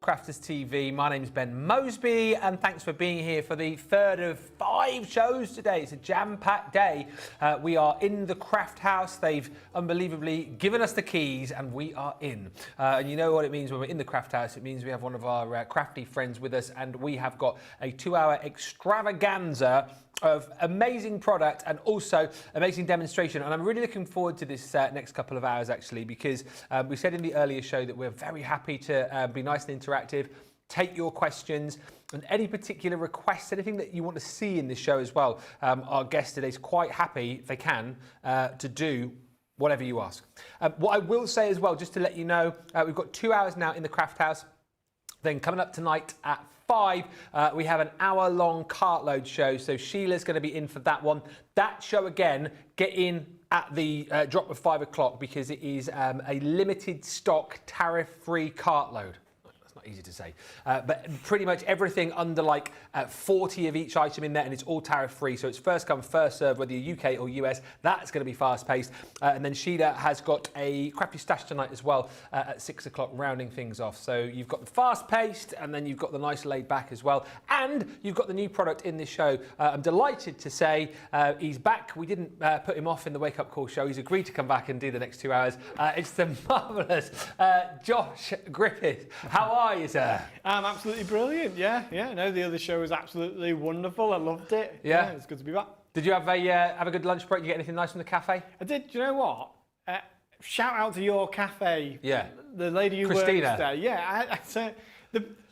Crafters TV. My name's Ben Moseby, and thanks for being here for the third of 5 shows today. It's a jam-packed day. We are in the craft house. They've unbelievably given us the keys, and we are in. And you know what it means when we're in the craft house? It means we have one of our crafty friends with us, and we have got a 2-hour extravaganza of amazing product and also amazing demonstration. And I'm really looking forward to this next couple of hours, actually, because we said in the earlier show that we're very happy to be nice and interactive, take your questions and any particular requests, anything that you want to see in this show as well. Our guest today is quite happy, if they can, to do whatever you ask. What I will say as well, just to let you know, we've got 2 hours now in the craft house. Then coming up tonight at 5, we have an hour-long cartload show. So Sheila's going to be in for that one. That show again, get in at the drop of 5 o'clock because it is a limited stock, tariff-free cartload. Not easy to say, but pretty much everything under like 40 of each item in there, and it's all tariff free, so it's first come first serve, whether you're UK or US. That's going to be fast paced. And then Sheila has got a crafty stash tonight as well at 6 o'clock, rounding things off. So you've got the fast paced, and then you've got the nice laid back as well, and you've got the new product in this show. I'm delighted to say he's back. We didn't put him off in the wake up call show. He's agreed to come back and do the next 2 hours. It's the marvellous Josh Griffiths. How are you, sir? I'm absolutely brilliant. Yeah. No, the other show was absolutely wonderful. I loved it. Yeah, it's good to be back. Did you have a good lunch break? Did you get anything nice from the cafe? I did. Do you know what? Shout out to your cafe. Yeah. The lady who Christina. works there. Yeah. So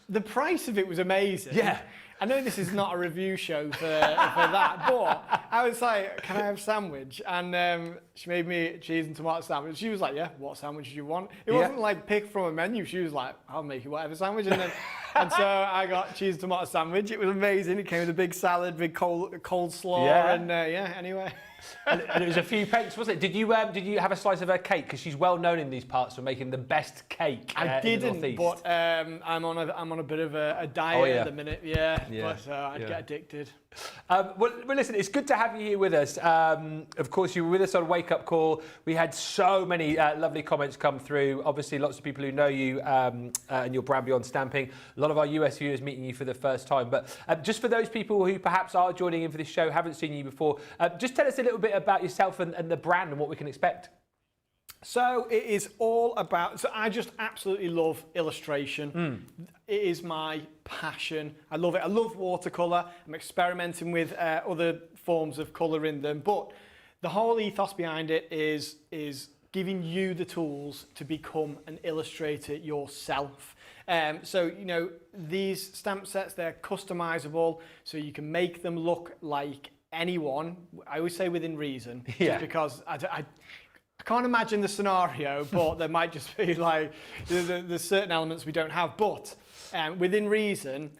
the price of it was amazing. Yeah. I know this is not a review show for that, but I was like, can I have a sandwich? And she made me a cheese and tomato sandwich. She was like, yeah, what sandwich do you want? It wasn't like pick from a menu. She was like, I'll make you whatever sandwich. And so I got cheese and tomato sandwich. It was amazing. It came with a big salad, big coleslaw, and anyway. And it was a few pence, wasn't it? Did you have a slice of her cake? Because she's well known in these parts for making the best cake. I didn't, in the but I'm on a bit of a diet at the minute. Yeah. But I'd get addicted. Well, listen, it's good to have you here with us. Of course, you were with us on Wake Up Call. We had so many lovely comments come through. Obviously, lots of people who know you and your brand Beyond Stamping. A lot of our US viewers meeting you for the first time. But just for those people who perhaps are joining in for this show, haven't seen you before, just tell us a little bit about yourself and the brand and what we can expect. So it is all about, so I just absolutely love illustration. It is my passion. I love it. I love watercolour. I'm experimenting with other forms of colour in them. But the whole ethos behind it is giving you the tools to become an illustrator yourself. So, you know, these stamp sets, they're customisable, so you can make them look like anyone. I always say within reason, just because I can't imagine the scenario, but there might just be like, there's certain elements we don't have, but within reason,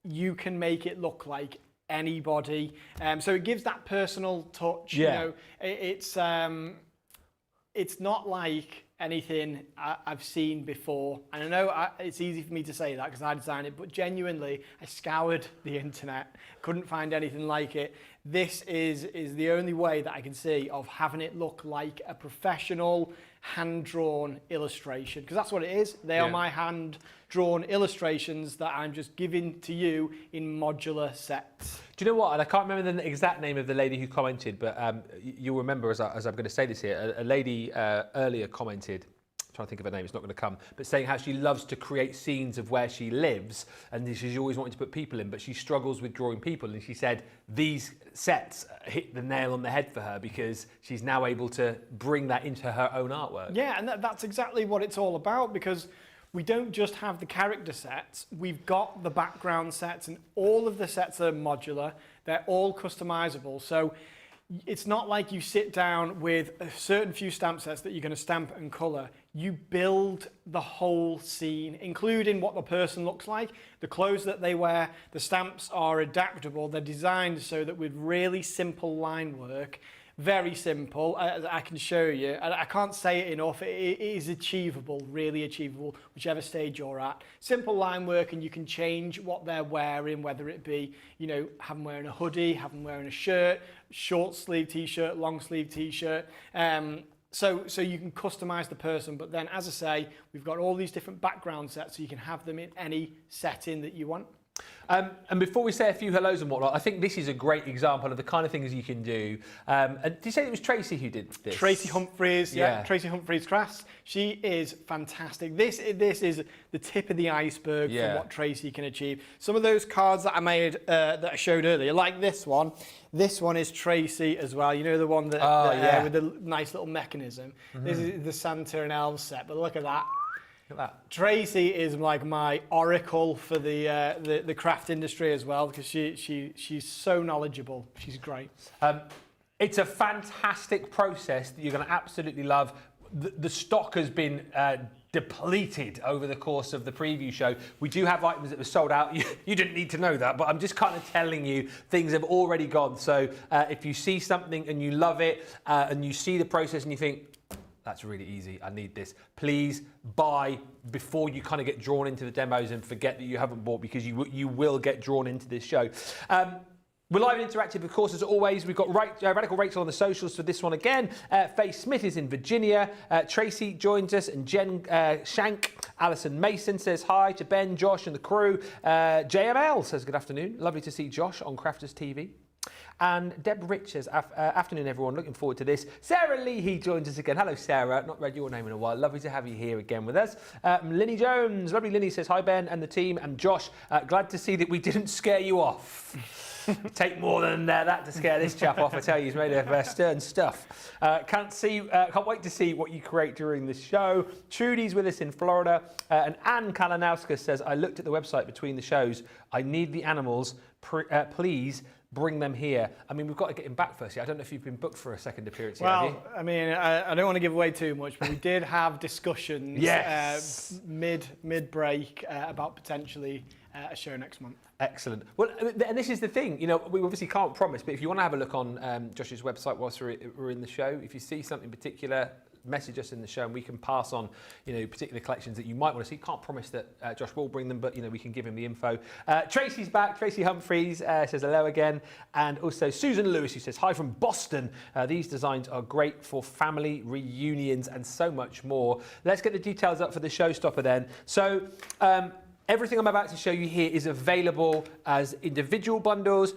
you can make it look like anybody. So it gives that personal touch. Yeah. You know, it's not like anything I've seen before. And I know it's easy for me to say that because I designed it, but genuinely, I scoured the internet, couldn't find anything like it. This is the only way that I can see of having it look like a professional hand-drawn illustration, because that's what it is. They are my hand-drawn illustrations that I'm just giving to you in modular sets. Do you know what? And I can't remember the exact name of the lady who commented, but you'll remember as I'm going to say this here, a lady earlier commented, I'm trying to think of her name, it's not going to come, but saying how she loves to create scenes of where she lives, and she's always wanted to put people in, but she struggles with drawing people. And she said these sets hit the nail on the head for her because she's now able to bring that into her own artwork. Yeah, and that's exactly what it's all about, because we don't just have the character sets, we've got the background sets, and all of the sets are modular, they're all customizable. So it's not like you sit down with a certain few stamp sets that you're going to stamp and colour. You build the whole scene, including what the person looks like, the clothes that they wear. The stamps are adaptable. They're designed so that with really simple line work, very simple, I can show you. I can't say it enough. It is achievable, really achievable, whichever stage you're at. Simple line work, and you can change what they're wearing, whether it be, you know, have them wearing a hoodie, have them wearing a shirt, short sleeve t-shirt, long sleeve t-shirt. So you can customize the person, but then, as I say, we've got all these different background sets, so you can have them in any setting that you want. And before we say a few hellos and whatnot, I think this is a great example of the kind of things you can do. And did you say it was Tracy who did this? Tracy Humphreys, yeah. Tracy Humphreys Crafts. She is fantastic. This is the tip of the iceberg for what Tracy can achieve. Some of those cards that I made, that I showed earlier, like this one. This one is Tracy as well. You know, the one that with the nice little mechanism. Mm-hmm. This is the Santa and Elves set, but look at that. Tracy is like my oracle for the craft industry as well, because she's so knowledgeable. She's great. It's a fantastic process that you're going to absolutely love. The stock has been depleted over the course of the preview show. We do have items that were sold out. You didn't need to know that, but I'm just kind of telling you things have already gone. So if you see something and you love it and you see the process and you think, that's really easy, I need this, please buy before you kind of get drawn into the demos and forget that you haven't bought, because you will get drawn into this show. We're live and interactive, of course, as always. We've got Radical Rachel on the socials for this one again. Faye Smith is in Virginia. Tracy joins us, and Jen Shank. Alison Mason says hi to Ben, Josh and the crew. JML says good afternoon. Lovely to see Josh on Crafters TV. And Deb Rich says, afternoon everyone, looking forward to this. Sarah Leahy joins us again. Hello Sarah, not read your name in a while. Lovely to have you here again with us. Linny Jones, lovely Linny says, hi Ben and the team. And Josh, glad to see that we didn't scare you off. Take more than that to scare this chap off. I tell you, he's made of stern stuff. Can't wait to see what you create during the show. Trudy's with us in Florida. And Anne Kalinowska says, I looked at the website between the shows. I need the animals. Please bring them here. I mean, we've got to get him back first. I don't know if you've been booked for a second appearance yet, have you? I mean, I don't want to give away too much, but we did have discussions mid-break about potentially a show next month. Excellent. Well, and this is the thing, you know, we obviously can't promise, but if you want to have a look on Josh's website whilst we're in the show, if you see something particular, message us in the show and we can pass on, you know, particular collections that you might want to see. Can't promise that Josh will bring them, but, you know, we can give him the info. Tracy's back. Tracy Humphreys says hello again. And also Susan Lewis, who says hi from Boston. These designs are great for family reunions and so much more. Let's get the details up for the showstopper then. So, everything I'm about to show you here is available as individual bundles.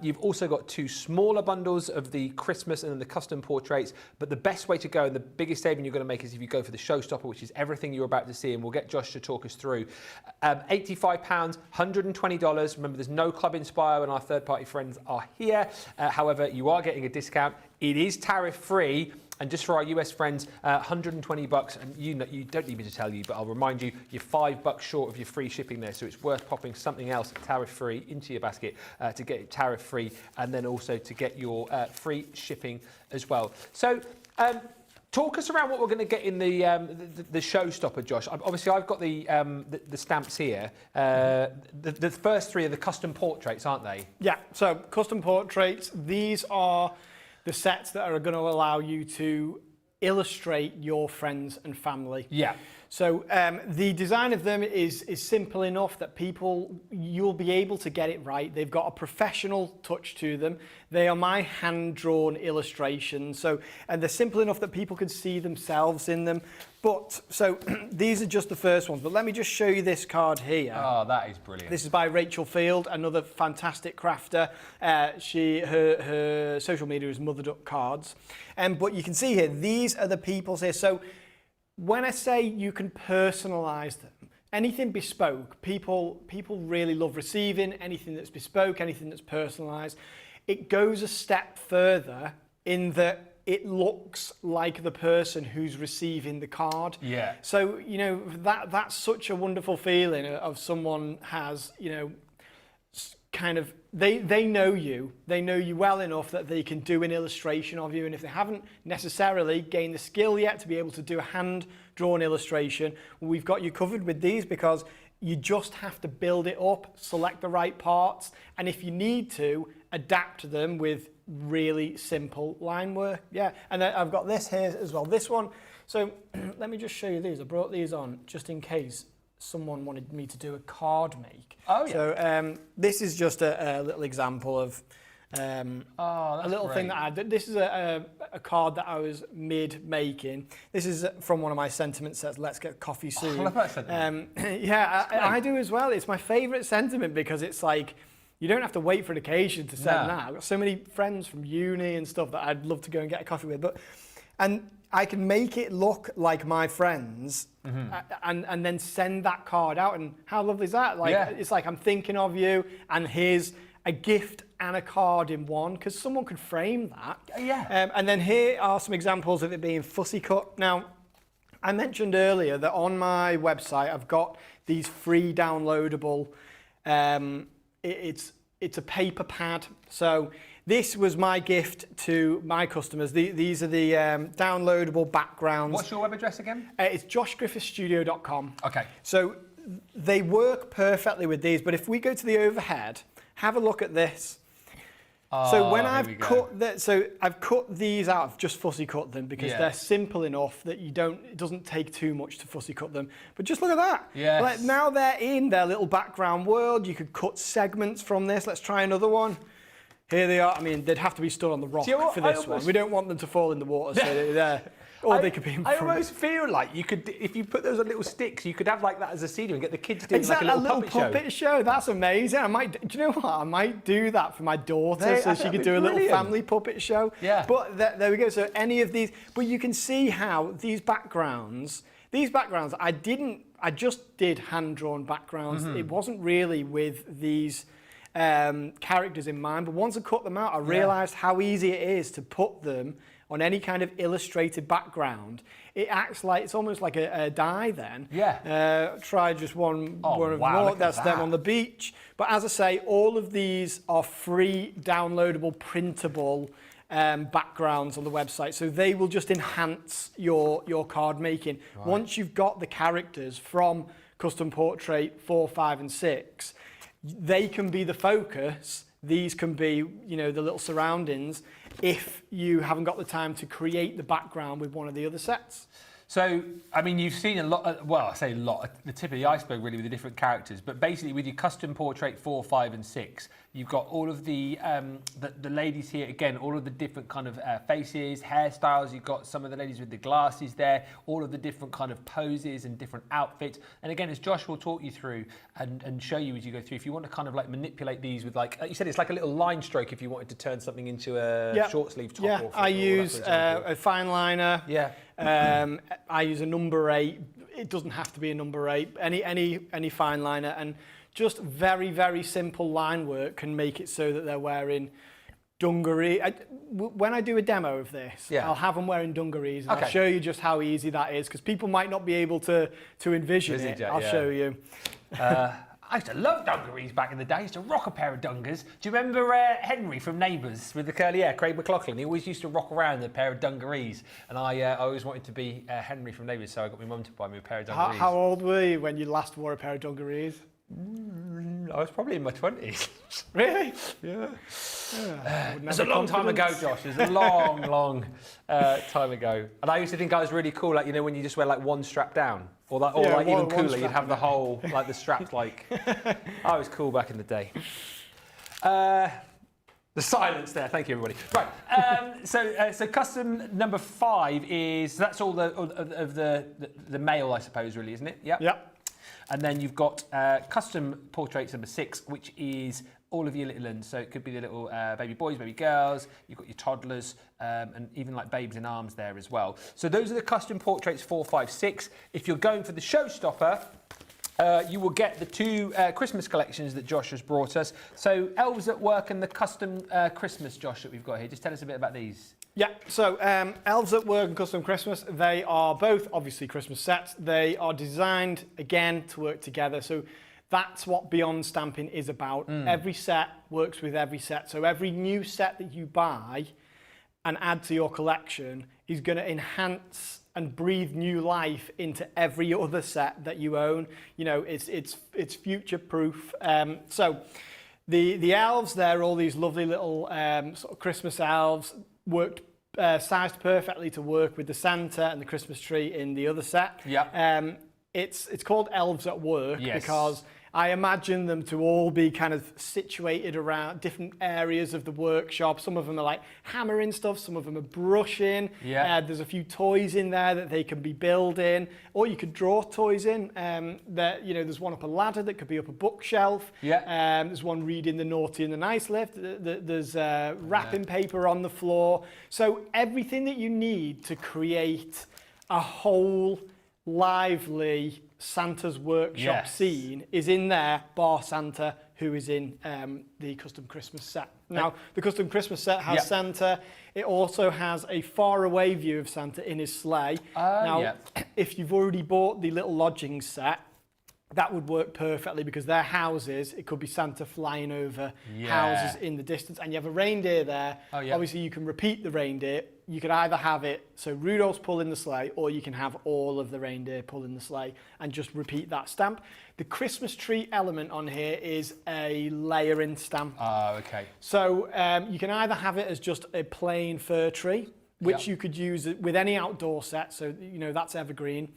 You've also got two smaller bundles of the Christmas and the custom portraits. But the best way to go and the biggest saving you're going to make is if you go for the showstopper, which is everything you're about to see. And we'll get Josh to talk us through. £85, $120. Remember, there's no Club Inspire and our third-party friends are here. However, you are getting a discount. It is tariff-free. And just for our US friends, $120, and you don't need me to tell you, but I'll remind you, you're $5 short of your free shipping there, so it's worth popping something else tariff-free into your basket to get it tariff-free, and then also to get your free shipping as well. So, talk us around what we're going to get in the showstopper, Josh. Obviously, I've got the stamps here. The first three are the custom portraits, aren't they? Yeah. So custom portraits. These are the sets that are going to allow you to illustrate your friends and family. Yeah. So the design of them is simple enough that you'll be able to get it right. They've got a professional touch to them. They are my hand-drawn illustrations. And they're simple enough that people can see themselves in them. But, so these are just the first ones, but let me just show you this card here. Oh, that is brilliant. This is by Rachel Field, another fantastic crafter. Her social media is Mothered Up Cards. But you can see here, these are the people's here. So when I say you can personalize them, anything bespoke, people really love receiving anything that's bespoke, anything that's personalized. It goes a step further in that it looks like the person who's receiving the card. Yeah. So, you know, that's such a wonderful feeling of someone has, you know, kind of, they know you well enough that they can do an illustration of you, and if they haven't necessarily gained the skill yet to be able to do a hand-drawn illustration, we've got you covered with these, because you just have to build it up, select the right parts, and if you need to, adapt them with really simple line work. Yeah, and I've got this here as well, this one. So let me just show you these. I brought these on just in case someone wanted me to do a card make. Oh yeah. So this is just a little example of A little thing that I did. This is a card that I was mid-making. This is from one of my sentiment sets, Let's Get Coffee Soon. I love that sentiment. Yeah, I do as well. It's my favourite sentiment because it's like, you don't have to wait for an occasion to send that. I've got so many friends from uni and stuff that I'd love to go and get a coffee with. And I can make it look like my friends and then send that card out. And how lovely is that? Like, it's like I'm thinking of you, and here's a gift and a card in one, because someone could frame that. And then here are some examples of it being fussy cut. Now, I mentioned earlier that on my website I've got these free downloadable, it's a paper pad. So this was my gift to my customers. These are the downloadable backgrounds. What's your web address again? It's joshgriffithsstudio.com. Okay. So they work perfectly with these, but if we go to the overhead, have a look at this. So when I've cut these out, I've just fussy cut them because they're simple enough that it doesn't take too much to fussy cut them. But just look at that. Yes. Like, now they're in their little background world. You could cut segments from this. Let's try another one. Here they are. I mean, they'd have to be stood on the rock for this one. We don't want them to fall in the water, so they're there. Or they could be in front. I almost feel like you could, if you put those on little sticks, you could have like that as a CD and get the kids doing like a little puppet show. That's amazing. Do you know what? I might do that for my daughter so she could do a little family puppet show. Yeah. But there we go. So any of these, but you can see how these backgrounds, I just did hand-drawn backgrounds. It wasn't really with these characters in mind, but once I cut them out, I realized how easy it is to put them on any kind of illustrated background. It acts like, it's almost like a die then. Try just one of more. That's them on the beach. But as I say, all of these are free, downloadable, printable backgrounds on the website. So they will just enhance your card making. Right. Once you've got the characters from Custom Portrait 4, 5, and 6, they can be the focus. These can be, the little surroundings if you haven't got the time to create the background with one of the other sets. So, I mean, you've seen a lot, I say a lot, the tip of the iceberg really with the different characters, but basically with your Custom Portrait 4, 5 and 6, you've got all of the ladies here, again, all of the different kind of faces, hairstyles, you've got some of the ladies with the glasses there, all of the different kind of poses and different outfits. And again, as Josh will talk you through and show you as you go through, if you want to kind of like manipulate these with like you said, it's like a little line stroke if you wanted to turn something into a short sleeve top. Yeah, I use a fine liner. Yeah. I use a number 8. It doesn't have to be a number 8. Any fine liner, and just very, very simple line work can make it so that they're wearing dungaree. When I do a demo of this, I'll have them wearing dungarees, and I'll show you just how easy that is, because people might not be able to envision it. I'll show you. I used to love dungarees back in the day. I used to rock a pair of dungas. Do you remember Henry from Neighbours with the curly hair, Craig McLaughlin? He always used to rock around in a pair of dungarees. And I always wanted to be Henry from Neighbours, so I got my mum to buy me a pair of dungarees. How old were you when you last wore a pair of dungarees? I was probably in my 20s. Really? Yeah. It's a long time ago, Josh. It's a long, long time ago. And I used to think I was really cool, like, when you just wear like one strap down. Or like even cooler, you'd have the whole, like the straps, like, I was cool back in the day. The silence there, thank you everybody. Right, so custom number 5 is, that's all of the male, I suppose, really, isn't it? Yep. And then you've got custom portraits number 6, which is all of your little ones. So it could be the little baby boys, baby girls, you've got your toddlers, and even like babes in arms there as well. So those are the custom portraits 4, 5, 6. If you're going for the showstopper, you will get the 2 Christmas collections that Josh has brought us. So Elves at Work and the custom Christmas, Josh, that we've got here. Just tell us a bit about these. Yeah, so Elves at Work and Custom Christmas, they are both obviously Christmas sets. They are designed, again, to work together. So that's what Beyond Stamping is about. Every set works with every set. So every new set that you buy and add to your collection is going to enhance and breathe new life into every other set that you own. It's future-proof. So the elves, they're all these lovely little sort of Christmas elves, worked sized perfectly to work with the Santa and the Christmas tree in the other set. Yeah. It's called Elves at Work because I imagine them to all be kind of situated around different areas of the workshop. Some of them are like hammering stuff, some of them are brushing. Yeah. There's a few toys in there that they can be building, or you could draw toys in. There's one up a ladder that could be up a bookshelf. Yeah. There's one reading the naughty and the nice lift. There's wrapping paper on the floor. So everything that you need to create a whole lively Santa's workshop scene is in there, bar Santa, who is in the custom Christmas set. Now, the custom Christmas set has Santa. It also has a faraway view of Santa in his sleigh. If you've already bought the little lodging set, that would work perfectly because they're houses. It could be Santa flying over houses in the distance, and you have a reindeer there. Obviously, you can repeat the reindeer. You could either have it so Rudolph's pulling the sleigh, or you can have all of the reindeer pulling the sleigh and just repeat that stamp. The Christmas tree element on here is a layering stamp. Okay. So you can either have it as just a plain fir tree, which you could use with any outdoor set, so that's evergreen.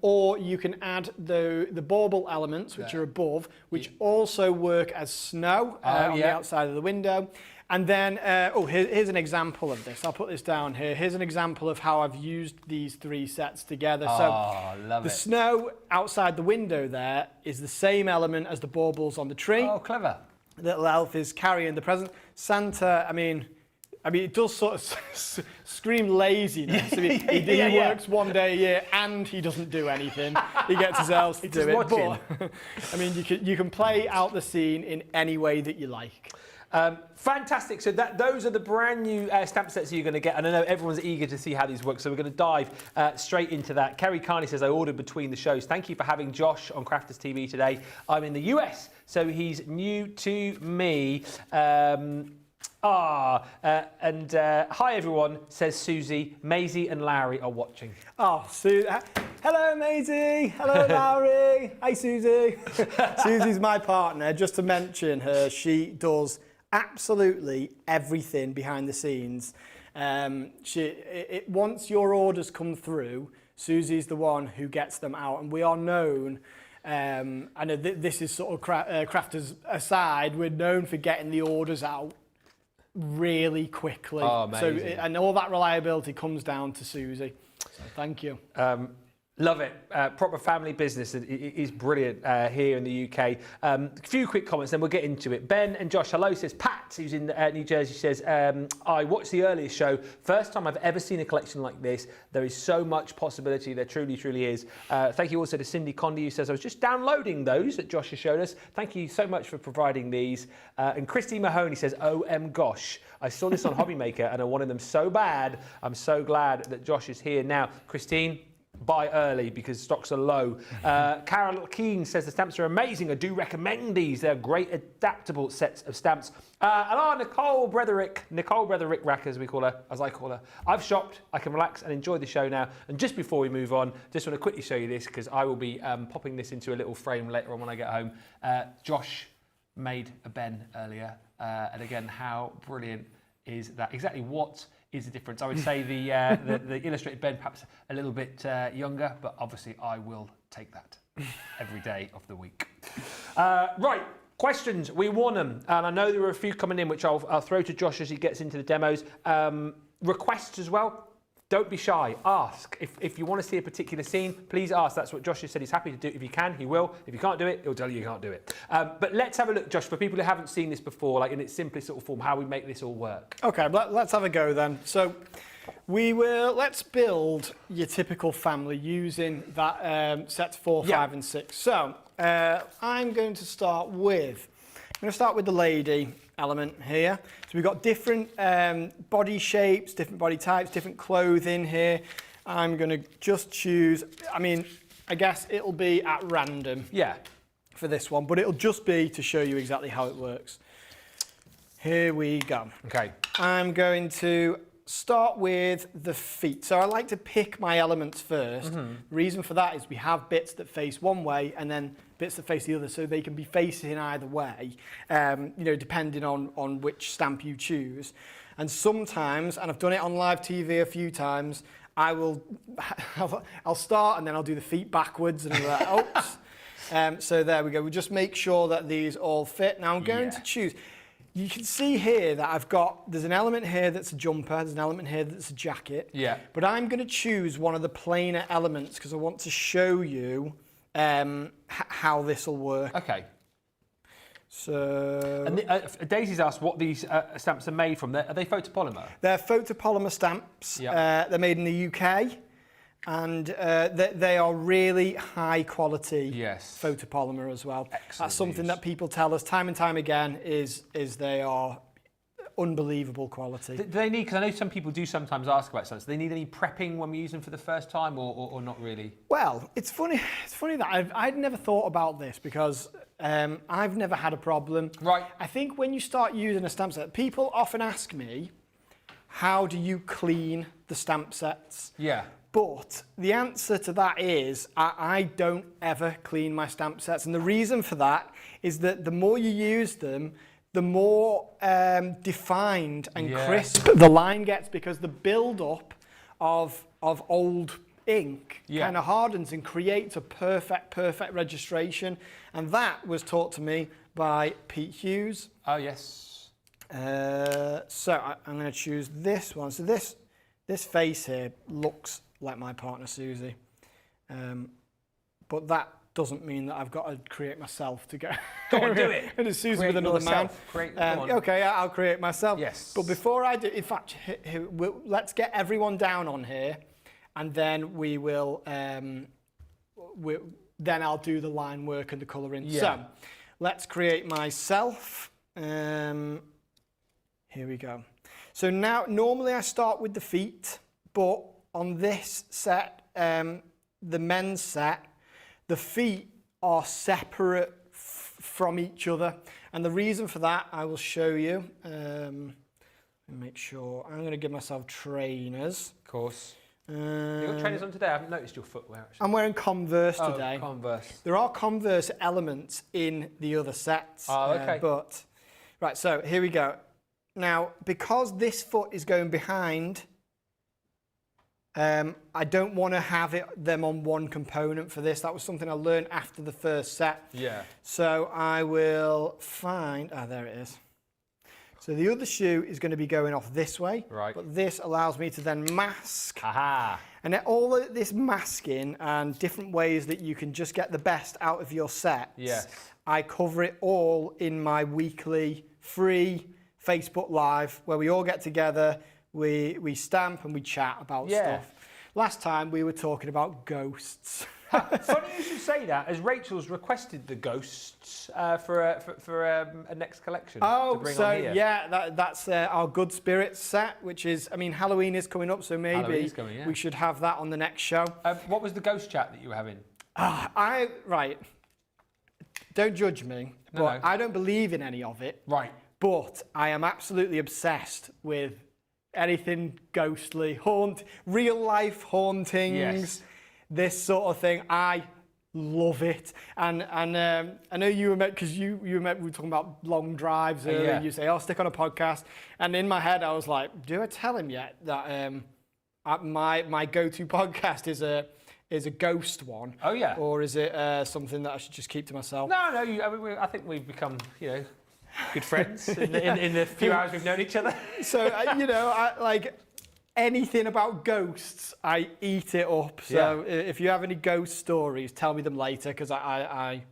Or you can add the bauble elements, which are above, which also work as snow on the outside of the window. And then, here's an example of this. I'll put this down here. Here's an example of how I've used these three sets together. The snow outside the window there is the same element as the baubles on the tree. Oh, clever. Little elf is carrying the present. Santa, I mean, it does sort of scream laziness. He works one day a year and he doesn't do anything. He gets his elves to do it. But, you can play out the scene in any way that you like. Fantastic. So those are the brand new stamp sets you're going to get. And I know everyone's eager to see how these work. So we're going to dive straight into that. Kerry Carney says, I ordered between the shows. Thank you for having Josh on Crafters TV today. I'm in the US, so he's new to me. Hi everyone, says Susie. Maisie and Larry are watching. Oh, hello Maisie, hello Larry, hi Susie. Susie's my partner. Just to mention her, she does absolutely everything behind the scenes. Once your orders come through, Susie's the one who gets them out, and we are known. I know this is sort of crafters aside. We're known for getting the orders out really quickly. And all that reliability comes down to Susie. So thank you. Love it. Proper family business. It is brilliant here in the UK. A few quick comments, then we'll get into it. Ben and Josh, hello, says Pat, who's in New Jersey, says, I watched the earlier show. First time I've ever seen a collection like this. There is so much possibility. There truly, truly is. Thank you also to Cindy Condi, who says, I was just downloading those that Josh has showed us. Thank you so much for providing these. And Christy Mahoney says, OM gosh, I saw this on Hobbymaker and I wanted them so bad. I'm so glad that Josh is here now. Christine, buy early because stocks are low. Carol Keane says the stamps are amazing. I do recommend these. They're great adaptable sets of stamps. Nicole Bretherick Rack, as I call her. I've shopped. I can relax and enjoy the show now. And just before we move on, just want to quickly show you this because I will be popping this into a little frame later on when I get home. Josh made a Ben earlier. And again, how brilliant is that? Exactly what is the difference? I would say the illustrated Ben perhaps a little bit younger, but obviously I will take that every day of the week. Right, questions, we want them. And I know there are a few coming in, which I'll throw to Josh as he gets into the demos. Requests as well. Don't be shy, ask. If you want to see a particular scene, please ask. That's what Josh has said he's happy to do. If you can, he will. If you can't do it, he'll tell you can't do it. But let's have a look, Josh, for people who haven't seen this before, like in its simplest sort of form, how we make this all work. Okay, let's have a go then. So let's build your typical family using that sets 4, 5 and 6. So I'm going to start with the lady element here. So we've got different body shapes, different body types, different clothing here. I'm going to just choose, I guess it'll be at random for this one, but it'll just be to show you exactly how it works. Here we go. Okay. I'm going to start with the feet. So I like to pick my elements first. The reason for that is we have bits that face one way and then bits that face the other, so they can be facing either way, depending on which stamp you choose. And sometimes, and I've done it on live TV a few times, I'll start and then I'll do the feet backwards and I'm like, oops. So there we go. We'll just make sure that these all fit. Now I'm going to choose. You can see here that there's an element here that's a jumper, there's an element here that's a jacket. Yeah. But I'm going to choose one of the plainer elements because I want to show you how this will work. Okay. So... And Daisy's asked what these stamps are made from. Are they photopolymer? They're photopolymer stamps. Yep. They're made in the UK. And they are really high quality photopolymer as well. Excellent That's something news. that people tell us time and time again is they are unbelievable quality. Do they need, because I know some people do sometimes ask about something, do they need any prepping when we use them for the first time or not really? Well, it's funny that I'd never thought about this because I've never had a problem. Right. I think when you start using a stamp set, people often ask me, how do you clean the stamp sets? Yeah. But the answer to that is I don't ever clean my stamp sets. And the reason for that is that the more you use them, the more defined and crisp the line gets because the build-up of old ink kind of hardens and creates a perfect registration. And that was taught to me by Pete Hughes. Oh, yes. So I'm going to choose this one. So this face here looks like my partner Susie, but that doesn't mean that I've got to create myself to go. Go on, do it. And it's Susie with another man. Okay, I'll create myself. Yes. But before I do, in fact, let's get everyone down on here, and then we will. Then I'll do the line work and the colouring. Yeah. So let's create myself. Here we go. So now, normally I start with the feet, but on this set, the men's set, the feet are separate from each other. And the reason for that, I will show you. Make sure, I'm going to give myself trainers. Of course. You got trainers on today? I haven't noticed your footwear actually. I'm wearing Converse today. Converse. There are Converse elements in the other sets. Oh, okay. Right, so here we go. Now, because this foot is going behind, I don't want to have them on one component for this. That was something I learned after the first set. Yeah. So I will find, there it is. So the other shoe is going to be going off this way. Right. But this allows me to then mask. Aha. And all of this masking and different ways that you can just get the best out of your sets, Yes. I cover it all in my weekly free Facebook Live where we all get together, we stamp and we chat about stuff. Last time we were talking about ghosts. Funny you should say that, as Rachel's requested the ghosts for a next collection. Oh, to bring so on here. yeah, that's our Good Spirits set, which is, I mean, Halloween is coming up, so maybe we should have that on the next show. What was the ghost chat that you were having? Right, don't judge me, but I don't believe in any of it. Right. But I am absolutely obsessed with anything ghostly, real life hauntings, this sort of thing. I love it. And I know you were because we were talking about long drives earlier. Yeah. You say, "Oh, stick on a podcast," and in my head I was like, "Do I tell him yet that my go-to podcast is a ghost one? Oh yeah. Or is it something that I should just keep to myself?" No. I think we've become, good friends in the few hours we've known each other. So, I like anything about ghosts, I eat it up. So if you have any ghost stories, tell me them later because I've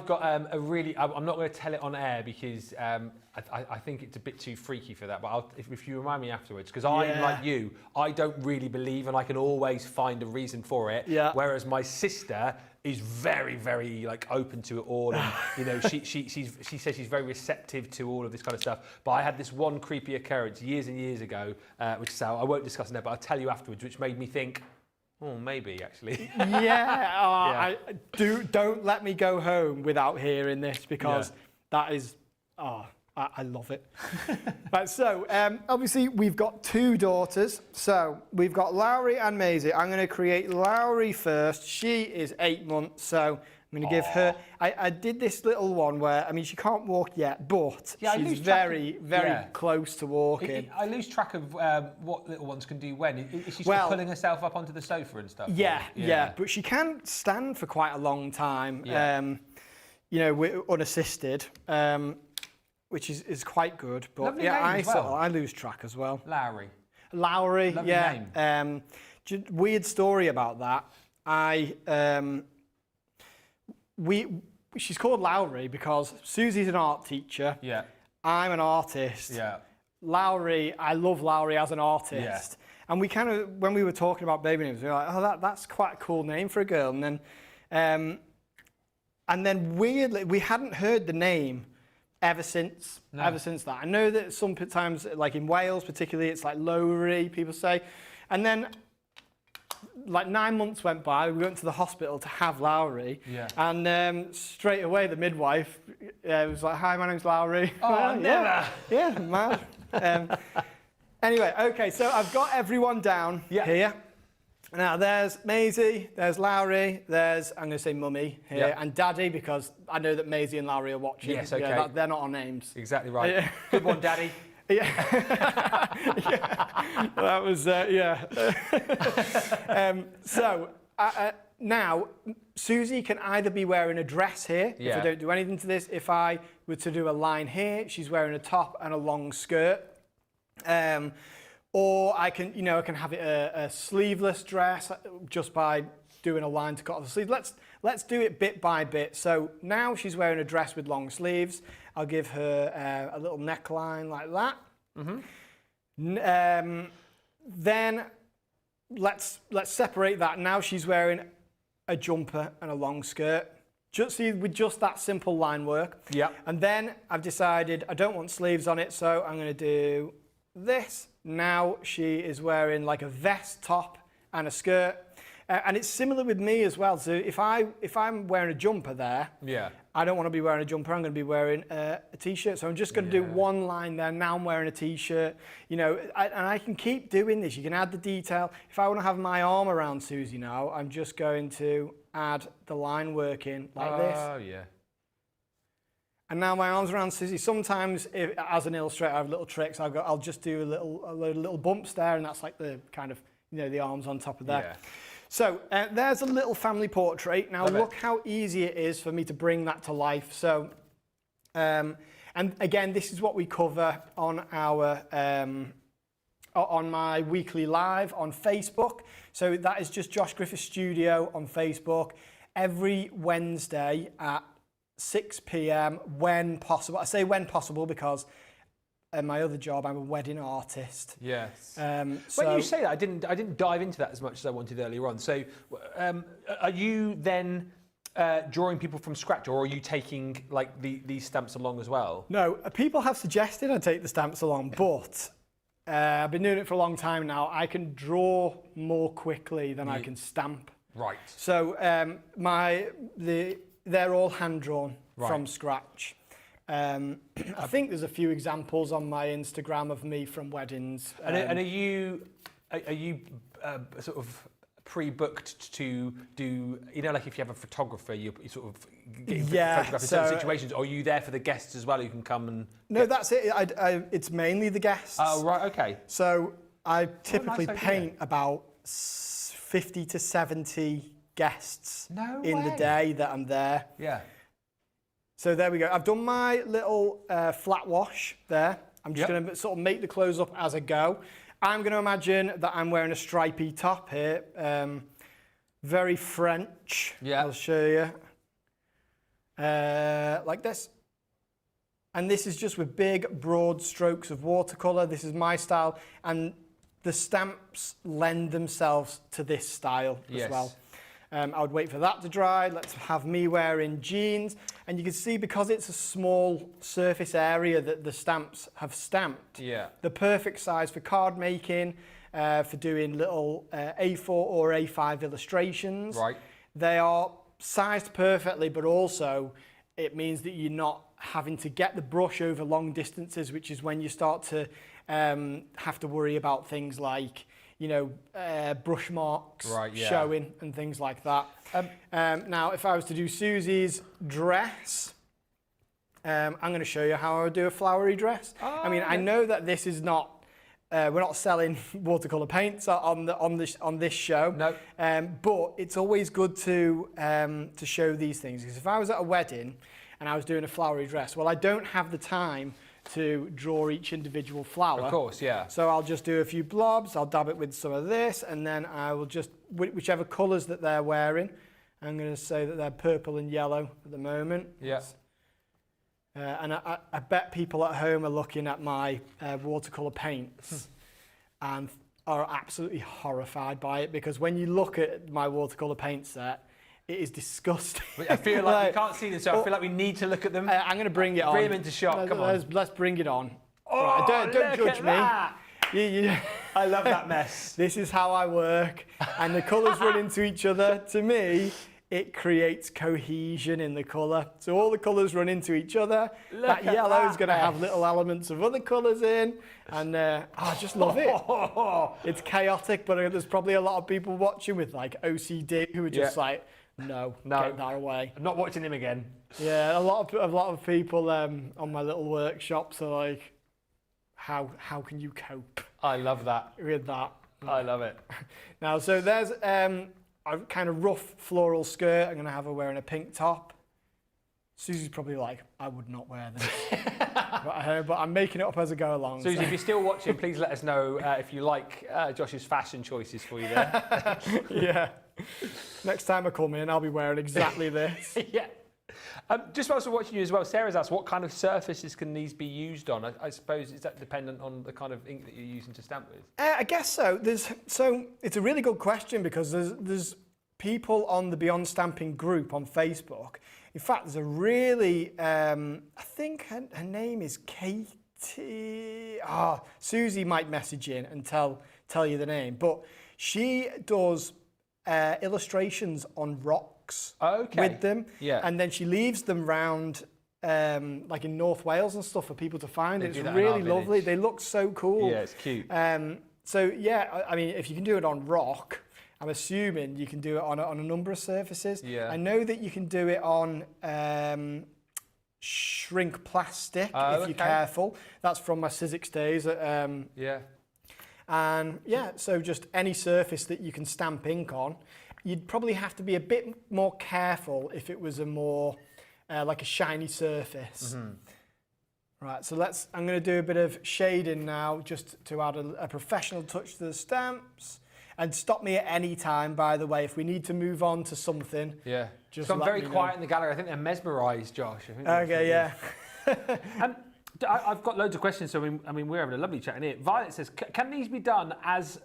got a really, I'm not going to tell it on air because I think it's a bit too freaky for that, but if you remind me afterwards, because I'm like you, I don't really believe and I can always find a reason for it, whereas my sister is very, very open to it all, and she says she's very receptive to all of this kind of stuff. But I had this one creepy occurrence years and years ago, which is I won't discuss it now, but I'll tell you afterwards, which made me think, oh, maybe actually. Don't let me go home without hearing this because that is, I love it. Right, so obviously we've got two daughters. So we've got Lowry and Maisie. I'm going to create Lowry first. She is 8 months, so I'm going to give her, I did this little one where, I mean, she can't walk yet, but she's very close to walking. I lose track of what little ones can do when. Is she sort of pulling herself up onto the sofa and stuff? Yeah, but she can stand for quite a long time, you know, unassisted, which is quite good. But Lovely name as well. I lose track as well. Lowry. Lowry, Lovely name. Weird story about that. She's called Lowry because Susie's an art teacher. Yeah. I'm an artist. Yeah. Lowry, I love Lowry as an artist. Yeah. And we kind of, when we were talking about baby names, we were like, oh, that's quite a cool name for a girl. And then weirdly, we hadn't heard the name ever since that. I know that sometimes, like in Wales particularly, it's like Lowry, people say. And then like 9 months went by, we went to the hospital to have Lowry, and straight away the midwife was like, hi, my name's Lowry. Oh, never. Yeah, mad. Anyway, okay, so I've got everyone down here. Now there's Maisie, there's Lowry, there's, I'm going to say Mummy here, and Daddy, because I know that Maisie and Lowry are watching. Yes, okay. Yeah, they're not our names. Exactly right. Good one, Daddy. Yeah. That was, so now, Susie can either be wearing a dress here, if I don't do anything to this. If I were to do a line here, she's wearing a top and a long skirt. Or I can, you know, I can have it a sleeveless dress just by doing a line to cut off the sleeve. Let's do it bit by bit. So now she's wearing a dress with long sleeves. I'll give her a little neckline like that. Then let's separate that. Now she's wearing a jumper and a long skirt. With just that simple line work. Yeah. And then I've decided I don't want sleeves on it, so I'm going to do this. Now she is wearing like a vest top and a skirt. And it's similar with me as well. So if I'm wearing a jumper there, I don't want to be wearing a jumper. I'm going to be wearing a t-shirt. So I'm just going to do one line there. Now I'm wearing a t-shirt. You know, and I can keep doing this. You can add the detail. If I want to have my arm around Susie now, I'm just going to add the line work in like this. Oh yeah. And now my arm's around Susie. Sometimes, as an illustrator, I have little tricks. I'll just do a load of little bumps there, and that's like the kind of, you know, the arms on top of that. Yeah. So there's a little family portrait. Now look how easy it is for me to bring that to life. So, and again, this is what we cover on our on my weekly live on Facebook. So that is just Josh Griffiths Studio on Facebook every Wednesday at 6 p.m. when possible. I say when possible because my other job, I'm a wedding artist. Yes. When you say that, I didn't dive into that as much as I wanted earlier on. So, are you then drawing people from scratch, or are you taking like these stamps along as well? No, people have suggested I take the stamps along, but I've been doing it for a long time now. I can draw more quickly than I can stamp. Right. So they're all hand drawn from scratch. I think there's a few examples on my Instagram of me from weddings. And are you sort of pre-booked to do, you know, like if you have a photographer, you sort of get photograph in certain situations, or are you there for the guests as well who can come and... No, that's it. It's mainly the guests. Oh, right, okay. So I typically paint about 50 to 70 guests in the day that I'm there. Yeah. So there we go. I've done my little flat wash there. I'm just going to sort of make the clothes up as I go. I'm going to imagine that I'm wearing a stripy top here. Very French. Yeah. I'll show you. Like this. And this is just with big, broad strokes of watercolour. This is my style. And the stamps lend themselves to this style as well. I would wait for that to dry. Let's have me wearing jeans. And you can see, because it's a small surface area that the stamps have stamped, the perfect size for card making, for doing little A4 or A5 illustrations. Right. They are sized perfectly, but also it means that you're not having to get the brush over long distances, which is when you start to have to worry about things like, brush marks Right, yeah. showing and things like that. Now, if I was to do Susie's dress, I'm going to show you how I would do a flowery dress. Oh, I mean, I know that this is not. We're not selling watercolor paints on this show. No. But it's always good to show these things, because if I was at a wedding and I was doing a flowery dress, well, I don't have the time to draw each individual flower. Of course, yeah. So I'll just do a few blobs. I'll dab it with some of this, and then I will just whichever colours that they're wearing. I'm going to say that they're purple and yellow at the moment. Yeah. And I bet people at home are looking at my watercolour paints and are absolutely horrified by it, because when you look at my watercolour paint set, it is disgusting. I feel like we can't see them, so I feel like we need to look at them. I'm going to bring it on. Bring them into shot, come on. Let's bring it on. Oh, right, don't judge me. I love that mess. This is how I work, and the colours run into each other. To me, it creates cohesion in the colour. So all the colours run into each other. That yellow is going to have little elements of other colours in. And I just love it. It's chaotic, but there's probably a lot of people watching with like OCD who are just like, no, get that away. I'm not watching him again. Yeah, a lot of people on my little workshops are like, how can you cope? I love that. With that. I love it. Now, so there's a kind of rough floral skirt. I'm going to have her wearing a pink top. Susie's probably like, I would not wear this. but I'm making it up as I go along. Susie, if you're still watching, please let us know if you like Josh's fashion choices for you there. Yeah. Next time I come in, I'll be wearing exactly this. Yeah. Just whilst we're watching you as well, Sarah's asked, what kind of surfaces can these be used on? I suppose, is that dependent on the kind of ink that you're using to stamp with? I guess so. So it's a really good question, because there's people on the Beyond Stamping group on Facebook. In fact, there's a really, I think her name is Katie. Susie might message in and tell you the name, but she does illustrations on rocks with them, and then she leaves them round like in North Wales and stuff for people to find. It's really lovely. They look so cool. Yeah, it's cute. So yeah, I mean, if you can do it on rock, I'm assuming you can do it on a number of surfaces. Yeah. I know that you can do it on shrink plastic if you're careful. That's from my Sizzix days. Yeah. And yeah, so just any surface that you can stamp ink on. You'd probably have to be a bit more careful if it was a more like a shiny surface. Mm-hmm. Right, so I'm going to do a bit of shading now, just to add a professional touch to the stamps. And stop me at any time, by the way, if we need to move on to something. Yeah. Just so I'm very quiet in the gallery. I think they're mesmerised, Josh. Okay, yeah. I've got loads of questions, so I mean, we're having a lovely chat in here. Violet says, can these be done as...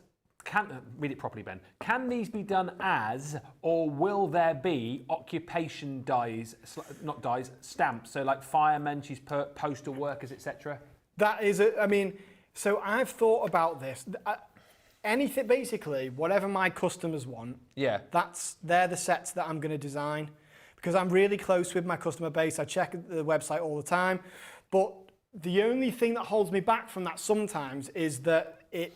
read it properly, Ben. Can these be done as, or will there be occupation dies, not dies, stamps? So like firemen, she's put postal workers, etc. That is, so I've thought about this. Anything, basically, whatever my customers want, they're the sets that I'm going to design, because I'm really close with my customer base. I check the website all the time, but the only thing that holds me back from that sometimes is that it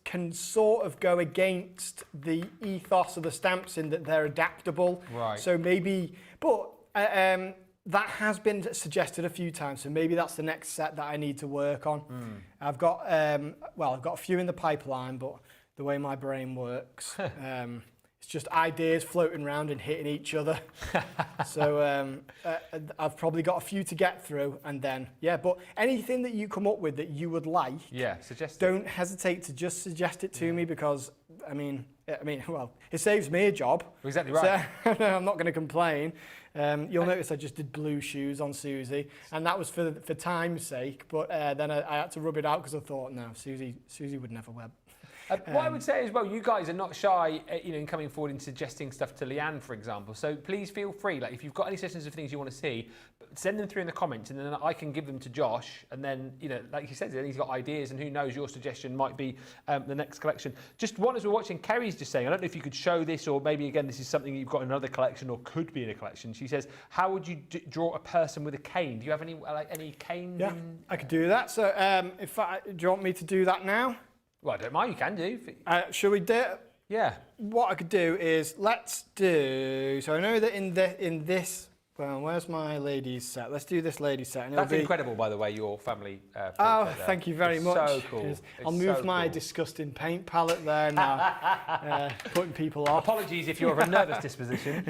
can sort of go against the ethos of the stamps in that they're adaptable. Right. So maybe, but that has been suggested a few times. So maybe that's the next set that I need to work on. I've got a few in the pipeline, but the way my brain works, it's just ideas floating around and hitting each other. So I've probably got a few to get through, and then but anything that you come up with that you would like, suggest don't hesitate to just suggest it to me, because I mean, well, it saves me a job. Exactly right. So I'm not going to complain. You'll notice I just did blue shoes on Susie, and that was for time's sake. But then I had to rub it out, because I thought, no, Susie would never wear. What I would say as well, you guys are not shy, in coming forward and suggesting stuff to Leanne, for example. So please feel free. Like, if you've got any suggestions of things you want to see, send them through in the comments, and then I can give them to Josh. And then, like he says, then he's got ideas, and who knows, your suggestion might be the next collection. Just one, as we're watching, Kerry's just saying, I don't know if you could show this, or maybe again this is something you've got in another collection or could be in a collection. She says, how would you draw a person with a cane? Do you have any cane? Yeah, I could do that. So, do you want me to do that now? Well, I don't mind. You can do. Shall we do it? Yeah. What I could do is, let's do, so I know that in this, well, where's my ladies set? Let's do this ladies set. And That's incredible, by the way, your family. Thank you very much. So cool. I'll move my disgusting paint palette there now, putting people off. Apologies if you're of a nervous disposition.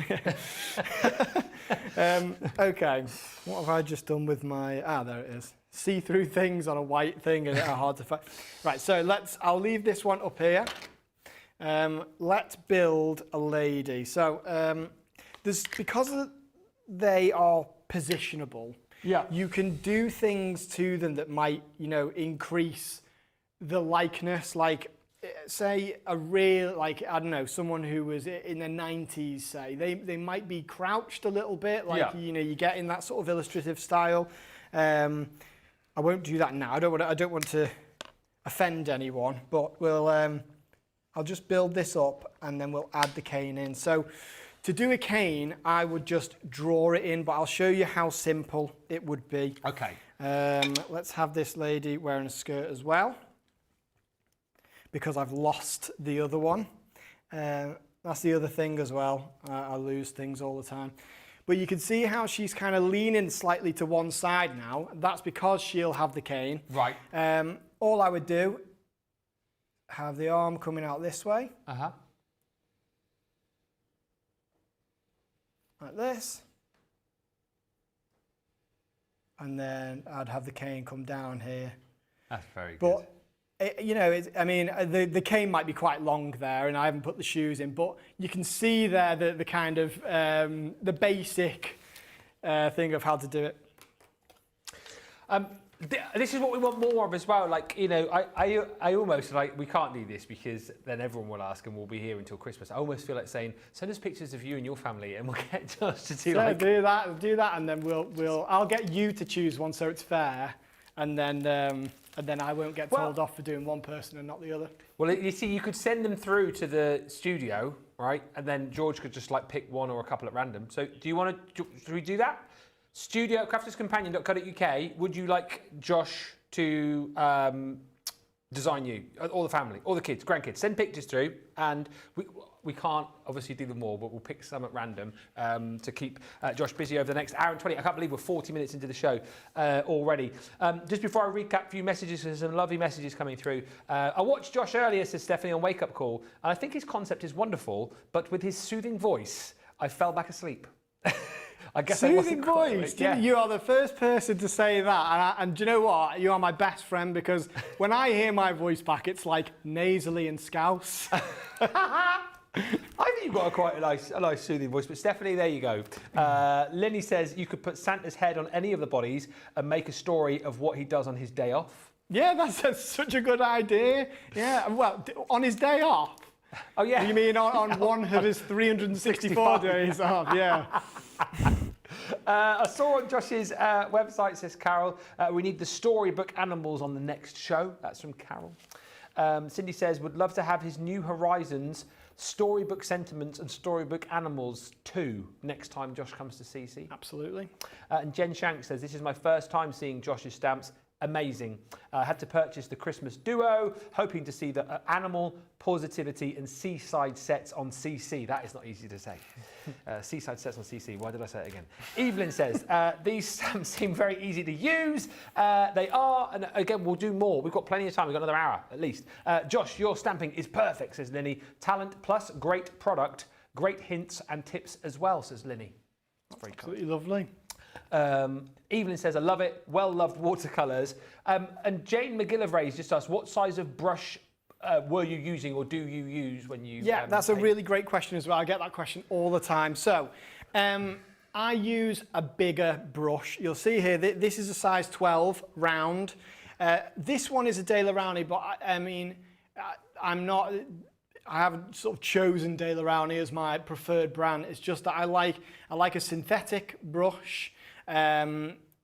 Okay, what have I just done with my, there it is. See-through things on a white thing and are hard to find. Right, so I'll leave this one up here. Let's build a lady. So because they are positionable, you can do things to them that might, increase the likeness. Like, say I don't know, someone who was in the 90s, say, they might be crouched a little bit, like, you get in that sort of illustrative style. I won't do that now. I don't want to offend anyone, but I'll just build this up and then we'll add the cane in. So to do a cane, I would just draw it in, but I'll show you how simple it would be. Okay. Let's have this lady wearing a skirt as well, because I've lost the other one. That's the other thing as well. I lose things all the time. But you can see how she's kind of leaning slightly to one side now. That's because she'll have the cane. Right. All I would do, have the arm coming out this way. Like this. And then I'd have the cane come down here. That's very good. But the cane might be quite long there, and I haven't put the shoes in, but you can see there the kind of the basic thing of how to do it. This is what we want more of as well. Like, I almost like, we can't do this because then everyone will ask and we'll be here until Christmas. I almost feel like saying, send us pictures of you and your family and we'll get Josh to do do that, and then I'll get you to choose one so it's fair, and then I won't get told off for doing one person and not the other. Well, you see, you could send them through to the studio, right? And then George could just pick one or a couple at random. So do you want to, should we do that? Studio, crafterscompanion.co.uk, would you like Josh to design you, or the family, or the kids, grandkids? Send pictures through, and we can't obviously do them all, but we'll pick some at random to keep Josh busy over the next hour and 20. I can't believe we're 40 minutes into the show already. Just before I recap a few messages, there's some lovely messages coming through. I watched Josh earlier, says Stephanie, on Wake Up Call, and I think his concept is wonderful, but with his soothing voice, I fell back asleep. I guess soothing voice. Yeah. You are the first person to say that, and do you know what? You are my best friend, because when I hear my voice back, it's like nasally and scouse. I think you've got quite a nice soothing voice, but Stephanie, there you go. Lenny says you could put Santa's head on any of the bodies and make a story of what he does on his day off. Yeah, that's such a good idea. Yeah, well, on his day off. Oh yeah. You mean on one of his 364 days off? Yeah. I saw on Josh's website, says Carol, we need the storybook animals on the next show. That's from Carol. Cindy says, would love to have his New Horizons storybook sentiments and storybook animals too next time Josh comes to CC. Absolutely. And Jen Shank says, this is my first time seeing Josh's stamps. Amazing. Had to purchase the Christmas Duo, hoping to see the animal, positivity and seaside sets on CC. That is not easy to say. Seaside sets on CC. Why did I say it again? Evelyn says, these stamps seem very easy to use. They are, and again, we'll do more. We've got plenty of time. We've got another hour at least. Josh, your stamping is perfect, says Linny. Talent plus great product, great hints and tips as well, says Linny. That's very absolutely lovely. Evelyn says, I love it. Well-loved watercolours. And Jane McGillivray just asked, what size of brush were you using or do you use when you... Yeah, that's a really great question as well. I get that question all the time. So, I use a bigger brush. You'll see here, this is a size 12 round. This one is a De La Rowney, but I haven't sort of chosen De La Rowney as my preferred brand. It's just that I like a synthetic brush.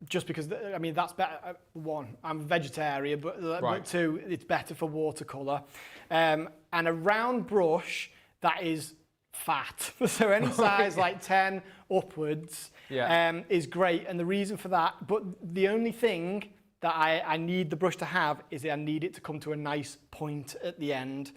Just because, that's better. One, I'm a vegetarian, but two, it's better for watercolour. And a round brush that is fat. So any size like 10 upwards is great. And the reason for that, but the only thing that I need the brush to have is I need it to come to a nice point at the end,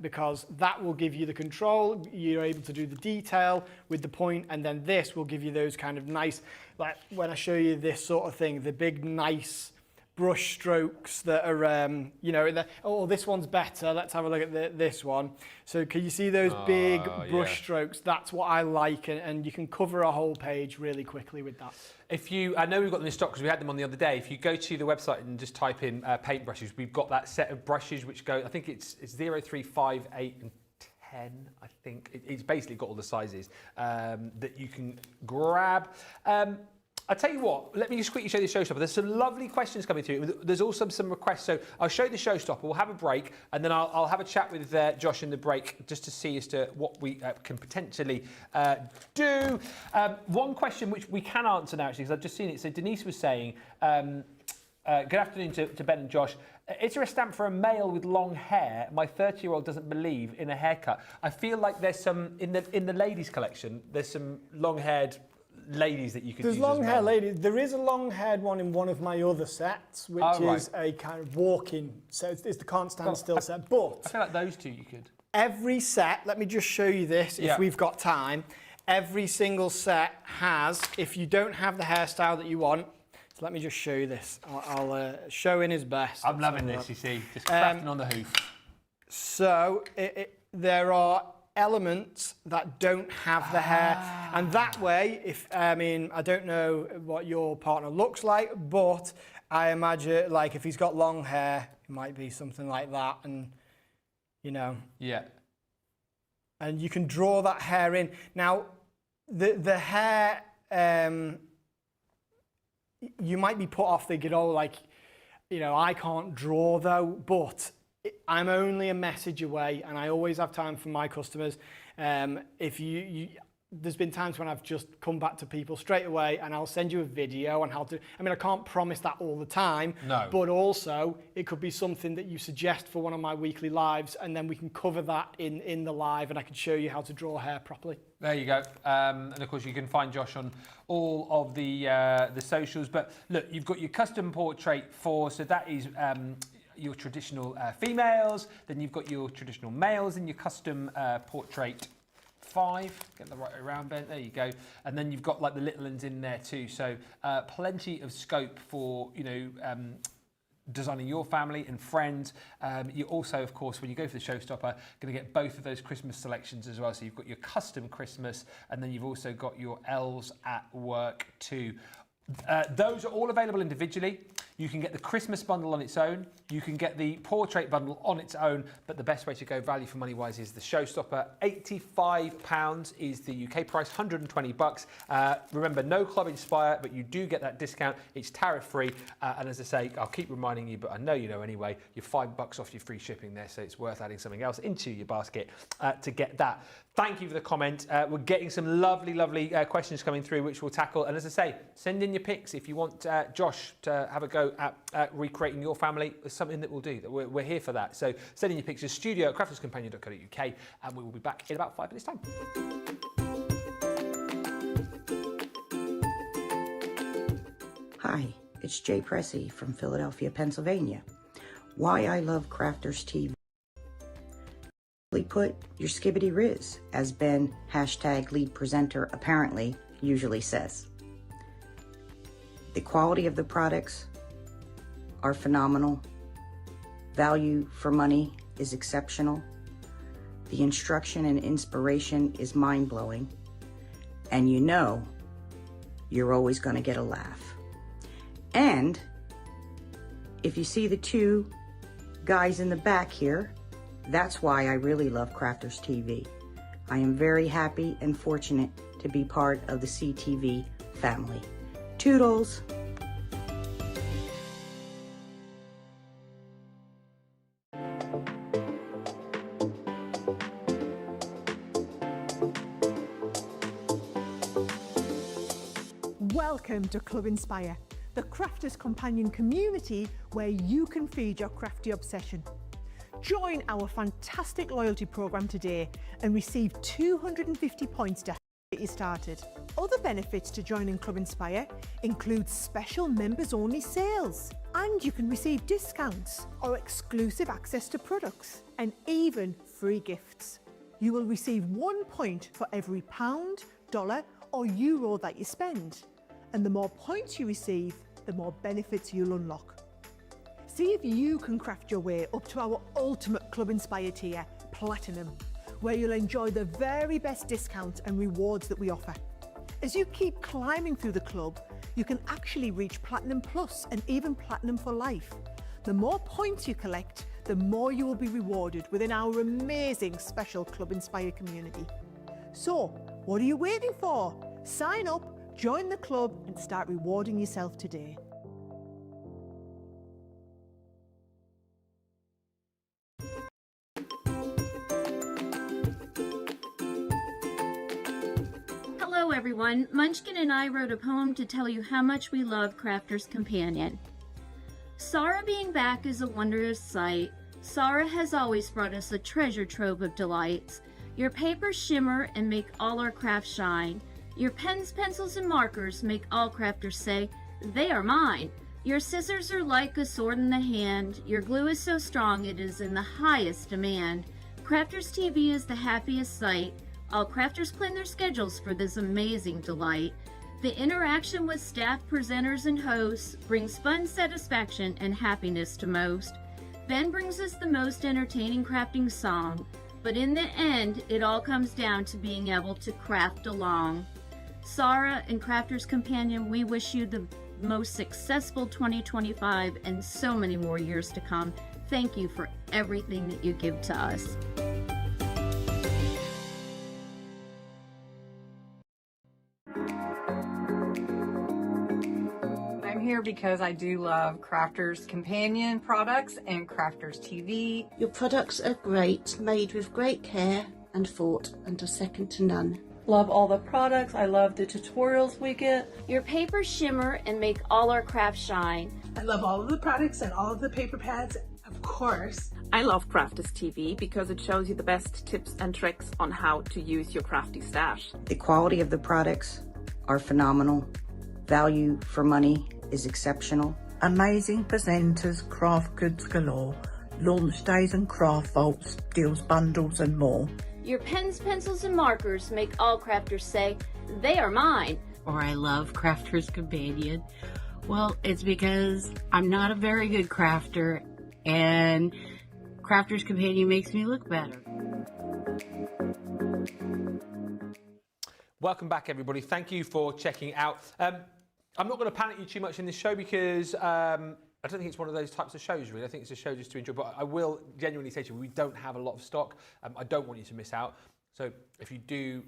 because that will give you the control. You're able to do the detail with the point, and then this will give you those kind of nice, like when I show you this sort of thing, the big nice brush strokes that are, you know, oh, this one's better. Let's have a look at this one. So can you see those big brush strokes? That's what I like, and you can cover a whole page really quickly with that. I know we've got them in stock because we had them on the other day. If you go to the website and just type in paint brushes, we've got that set of brushes which go, I think it's 0, 3, 5, 8 and 10, I think. It's basically got all the sizes that you can grab. I'll tell you what, let me just quickly show you the showstopper. There's some lovely questions coming through. There's also some requests. So I'll show you the showstopper. We'll have a break, and then I'll have a chat with Josh in the break just to see as to what we can potentially do. One question which we can answer now, actually, because I've just seen it. So Denise was saying, good afternoon to Ben and Josh. Is there a stamp for a male with long hair? My 30-year-old doesn't believe in a haircut. I feel like there's some, in the ladies' collection, there's some long-haired ladies that you could use. There's long hair ladies. There is a long haired one in one of my other sets, which is a kind of walk-in set. It's the can't stand still set. But I feel like those two you could. Every set, let me just show you this if we've got time. Every single set has, if you don't have the hairstyle that you want, so let me just show you this. I'll show in his best. I'm loving this, you see, just crafting on the hoof. So there are elements that don't have the hair, and that way, if I don't know what your partner looks like, but I imagine like if he's got long hair, it might be something like that, and you know, and you can draw that hair in. Now the hair, you might be put off thinking, oh, like, you know, I can't draw though, but I'm only a message away, and I always have time for my customers. If there's been times when I've just come back to people straight away, and I'll send you a video on how to. I mean, I can't promise that all the time. No. But also, it could be something that you suggest for one of my weekly lives, and then we can cover that in the live, and I can show you how to draw hair properly. There you go. And of course, you can find Josh on all of the socials. But look, you've got your custom portrait so that is. Your traditional females, then you've got your traditional males in your custom portrait 5. Get the right way around, Ben. There you go. And then you've got like the little ones in there too. So plenty of scope for, you know, designing your family and friends. You also, of course, when you go for the showstopper, going to get both of those Christmas selections as well. So you've got your custom Christmas, and then you've also got your elves at work too. Those are all available individually. You can get the Christmas bundle on its own. You can get the portrait bundle on its own. But the best way to go value for money wise is the showstopper. £85 is the UK price, $120. Remember, no Club Inspire, but you do get that discount. It's tariff free. And as I say, I'll keep reminding you, but I know you know anyway, you're $5 off your free shipping there. So it's worth adding something else into your basket to get that. Thank you for the comment. We're getting some lovely, lovely questions coming through, which we'll tackle. And as I say, send in your pics if you want Josh to have a go at recreating your family. It's something that we'll do. We're here for that. So send in your pictures, studio@crafterscompanion.co.uk, and we will be back in about 5 minutes' time. Hi, it's Jay Pressey from Philadelphia, Pennsylvania. Why I love Crafters TV. Put your skibbity riz, as Ben #lead presenter apparently usually says. The quality of the products are phenomenal. Value for money is exceptional. The instruction and inspiration is mind-blowing. And you know you're always going to get a laugh. And if you see the two guys in the back here, that's why I really love Crafters TV. I am very happy and fortunate to be part of the CTV family. Toodles! Welcome to Club Inspire, the Crafters Companion community where you can feed your crafty obsession. Join our fantastic loyalty program today and receive 250 points to help get you started. Other benefits to joining Club Inspire include special members-only sales, and you can receive discounts or exclusive access to products, and even free gifts. You will receive 1 point for every pound, dollar or euro that you spend. And the more points you receive, the more benefits you'll unlock. See if you can craft your way up to our ultimate Club Inspire tier, Platinum, where you'll enjoy the very best discounts and rewards that we offer. As you keep climbing through the club, you can actually reach Platinum Plus and even Platinum for life. The more points you collect, the more you will be rewarded within our amazing special Club Inspire community. So, what are you waiting for? Sign up, join the club and start rewarding yourself today. Hello everyone, Munchkin and I wrote a poem to tell you how much we love Crafter's Companion. Sarah being back is a wondrous sight. Sarah has always brought us a treasure trove of delights. Your papers shimmer and make all our crafts shine. Your pens, pencils, and markers make all crafters say, they are mine. Your scissors are like a sword in the hand. Your glue is so strong it is in the highest demand. Crafters TV is the happiest sight. All crafters plan their schedules for this amazing delight. The interaction with staff, presenters, and hosts brings fun, satisfaction, and happiness to most. Ben brings us the most entertaining crafting song, but in the end, it all comes down to being able to craft along. Sarah and Crafter's Companion, we wish you the most successful 2025 and so many more years to come. Thank you for everything that you give to us. I'm here because I do love Crafter's Companion products and Crafter's TV. Your products are great, made with great care and thought, and are second to none. Love all the products. I love the tutorials we get. Your papers shimmer and make all our crafts shine. I love all of the products and all of the paper pads, of course. I love Crafter's TV because it shows you the best tips and tricks on how to use your crafty stash. The quality of the products are phenomenal. Value for money is exceptional. Amazing presenters, craft goods galore, launch days and craft vaults, deals bundles and more. Your pens, pencils, and markers make all crafters say, they are mine. Or I love Crafter's Companion. Well, it's because I'm not a very good crafter, and Crafter's Companion makes me look better. Welcome back, everybody. Thank you for checking out. I'm not going to panic you too much in this show because I don't think it's one of those types of shows, really. I think it's a show just to enjoy. But I will genuinely say to you, we don't have a lot of stock. I don't want you to miss out. So if you do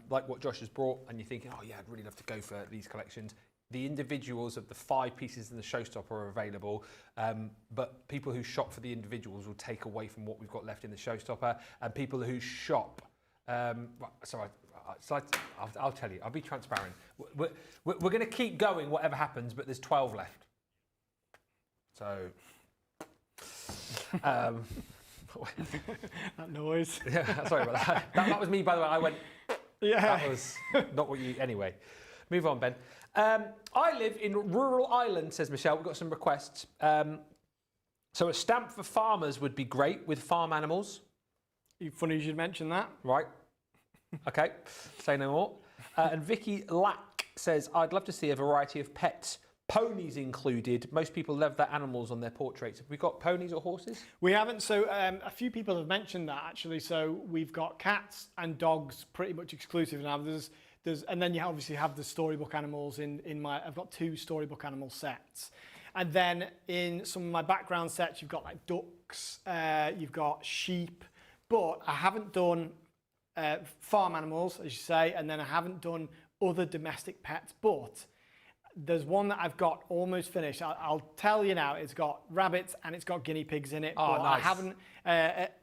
like what Josh has brought and you're thinking, oh yeah, I'd really love to go for these collections, the individuals of the 5 pieces in the showstopper are available. But people who shop for the individuals will take away from what we've got left in the showstopper. And people who shop, I'll tell you, I'll be transparent. We're going to keep going whatever happens, but there's 12 left. So, that noise. Yeah, sorry about that. That was me, by the way. I went, yeah. That was not what you, anyway. Move on, Ben. I live in rural Ireland, says Michelle. We've got some requests. So a stamp for farmers would be great with farm animals. Funny you should mention that. Right. Okay, say no more. And Vicky Lack says, I'd love to see a variety of pets. Ponies included. Most people love their animals on their portraits. Have we got ponies or horses? We haven't. So a few people have mentioned that actually. So we've got cats and dogs pretty much exclusive now. And then you obviously have the storybook animals in my. I've got 2 storybook animal sets, and then in some of my background sets you've got like ducks, you've got sheep, but I haven't done farm animals, as you say, and then I haven't done other domestic pets, but there's one that I've got almost finished. I'll tell you now, it's got rabbits and it's got guinea pigs in it. Oh, but nice. I haven't,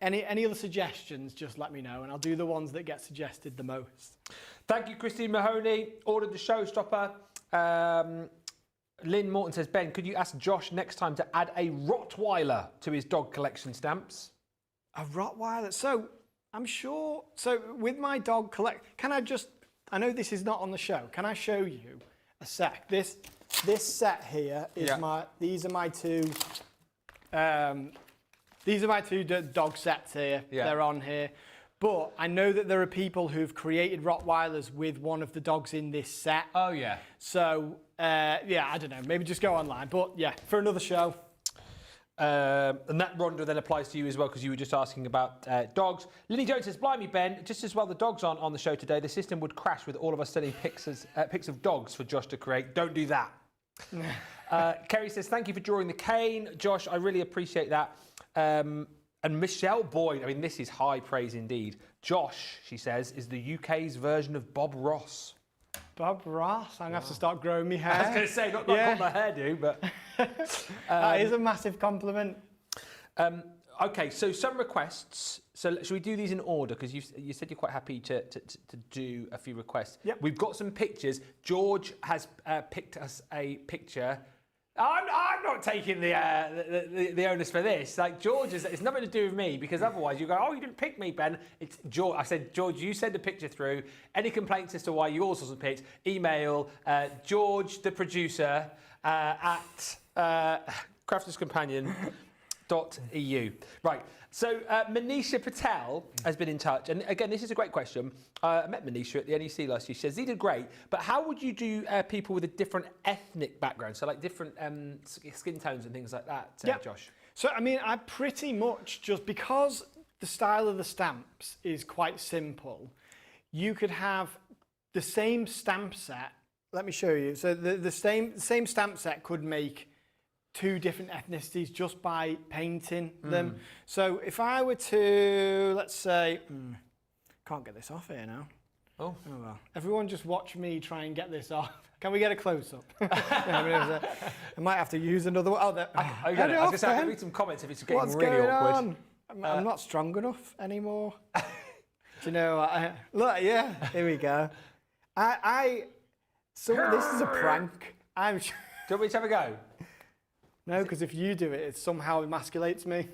any other suggestions, just let me know and I'll do the ones that get suggested the most. Thank you, Christine Mahoney. Ordered the showstopper. Lynn Morton says, Ben, could you ask Josh next time to add a Rottweiler to his dog collection stamps? A Rottweiler? So, I'm sure, so with my dog collect, can I just I know this is not on the show. Can I show you a sec? This set here is these are my two dog sets here. Yeah. They're on here. But I know that there are people who've created Rottweilers with one of the dogs in this set. Oh, yeah. So, yeah, I don't know. Maybe just go online. But, yeah, for another show. And that, Rhonda, then applies to you as well, because you were just asking about dogs. Lily Jones says, blimey, Ben, just as well the dogs aren't on the show today, the system would crash with all of us sending pics of dogs for Josh to create. Don't do that. Kerry says, thank you for drawing the cane. Josh, I really appreciate that. And Michelle Boyd, I mean, this is high praise indeed. Josh, she says, is the UK's version of Bob Ross. Bob Ross? I'm going to have to start growing my hair. I was going to say, not my hairdo, but... that is a massive compliment. Okay, so some requests. So should we do these in order? Because you said you're quite happy to do a few requests. Yep. We've got some pictures. George has picked us a picture. I'm not taking the onus for this. Like, George, it's nothing to do with me, because otherwise you go, oh, you didn't pick me, Ben. It's George. I said, George, you send a picture through. Any complaints as to why yours wasn't picked, email George, the producer, at crafterscompanion.eu. Right. So Manisha Patel has been in touch, and again, this is a great question. I met Manisha at the NEC last year. She says, these are great, but how would you do people with a different ethnic background? So like different skin tones and things like that, Josh? So, I mean, I pretty much just, because the style of the stamps is quite simple, you could have the same stamp set. Let me show you. So the same stamp set could make two different ethnicities just by painting them. So if I were to, let's say, can't get this off here now. Oh well. Everyone just watch me try and get this off. Can we get a close-up? I might have to use another one. Oh, I got it. I was going to say, I can read some comments if it's getting What's really going awkward. On? I'm not strong enough anymore. Do you know, look, yeah, here we go. So this is a prank. Do you want me to have a go? No, because if you do it, it somehow emasculates me.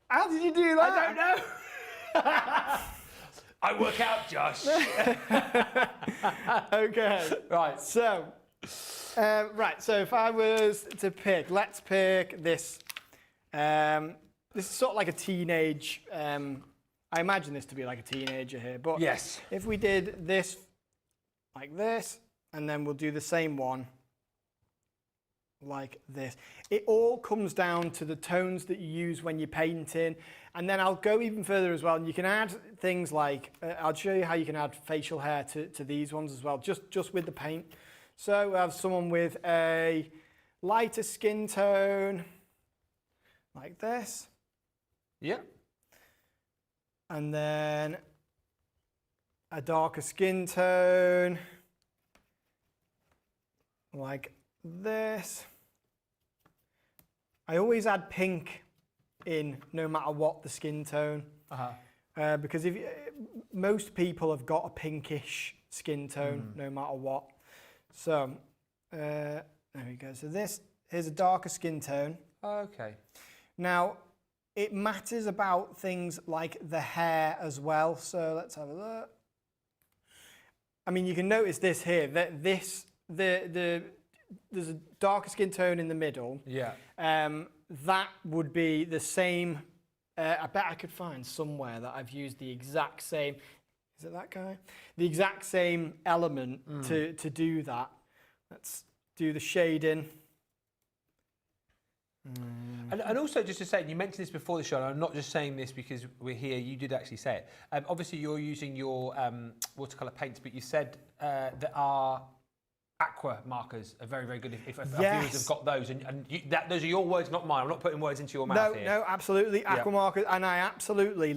How did you do that? I don't know. I work out, Josh. Okay. Right. So, so if I was to pick, let's pick this. This is sort of like a teenage. I imagine this to be like a teenager here, but yes. If we did this like this, and then we'll do the same one like this. It all comes down to the tones that you use when you're painting. And then I'll go even further as well. And you can add things like, I'll show you how you can add facial hair to these ones as well, just with the paint. So we have someone with a lighter skin tone, like this. Yeah. And then a darker skin tone, like this. I always add pink in no matter what the skin tone, because most people have got a pinkish skin tone no matter what. So there we go. So here's a darker skin tone. Okay. Now it matters about things like the hair as well. So let's have a look. I mean, you can notice this here, that there's a darker skin tone in the middle. Yeah. That would be the same. I bet I could find somewhere that I've used the exact same. Is it that guy? The exact same element to do that. Let's do the shading. And also, just to say, you mentioned this before the show, and I'm not just saying this because we're here, you did actually say it. Obviously, you're using your watercolour paints, but you said that our aqua markers are very, very good if our viewers have got those. And those are your words, not mine. I'm not putting words into your mouth here. No, absolutely. Aqua markers, and I absolutely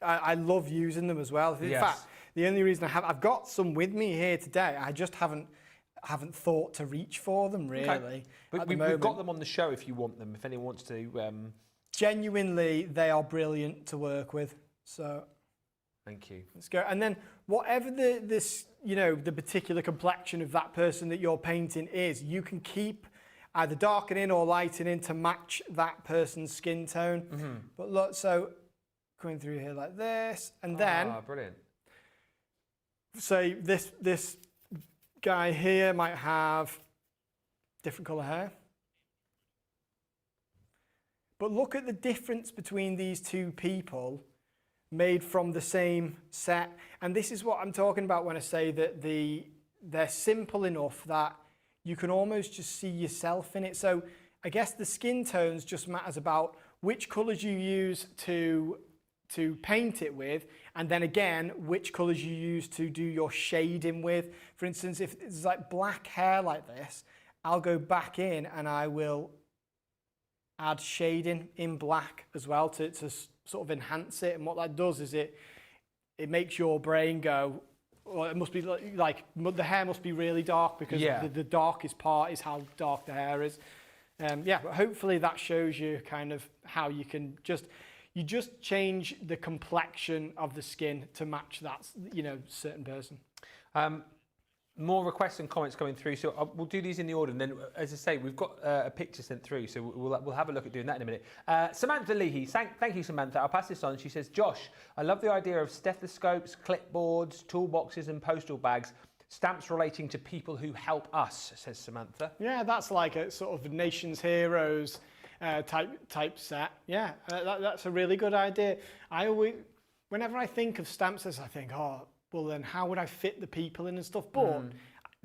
I love using them as well. In fact, the only reason I've got some with me here today, I just haven't thought to reach for them, really. Okay. But we've got them on the show if you want them, if anyone wants to. Genuinely, they are brilliant to work with. So, thank you. Let's go. And then whatever the particular complexion of that person that you're painting is, you can keep either darkening or lightening to match that person's skin tone. But look, so going through here like this, and then brilliant. say this guy here might have different colour hair. But look at the difference between these two people made from the same set. And this is what I'm talking about when I say that they're simple enough that you can almost just see yourself in it. So I guess the skin tones just matters about which colours you use to paint it with, and then again, which colours you use to do your shading with. For instance, if it's like black hair like this, I'll go back in and I will add shading in black as well to sort of enhance it. And what that does is it makes your brain go, well, it must be like the hair must be really dark because the darkest part is how dark the hair is. Yeah, but hopefully that shows you kind of how you can just change the complexion of the skin to match that, certain person. More requests and comments coming through, so we'll do these in the order, and then, as I say, we've got a picture sent through, so we'll have a look at doing that in a minute. Samantha Leahy, thank you, Samantha. I'll pass this on. She says, Josh, I love the idea of stethoscopes, clipboards, toolboxes, and postal bags. Stamps relating to people who help us, says Samantha. Yeah, that's like a sort of Nation's Heroes type set. Yeah, that's a really good idea. Whenever I think of stamps, I think, oh, well then how would I fit the people in and stuff? But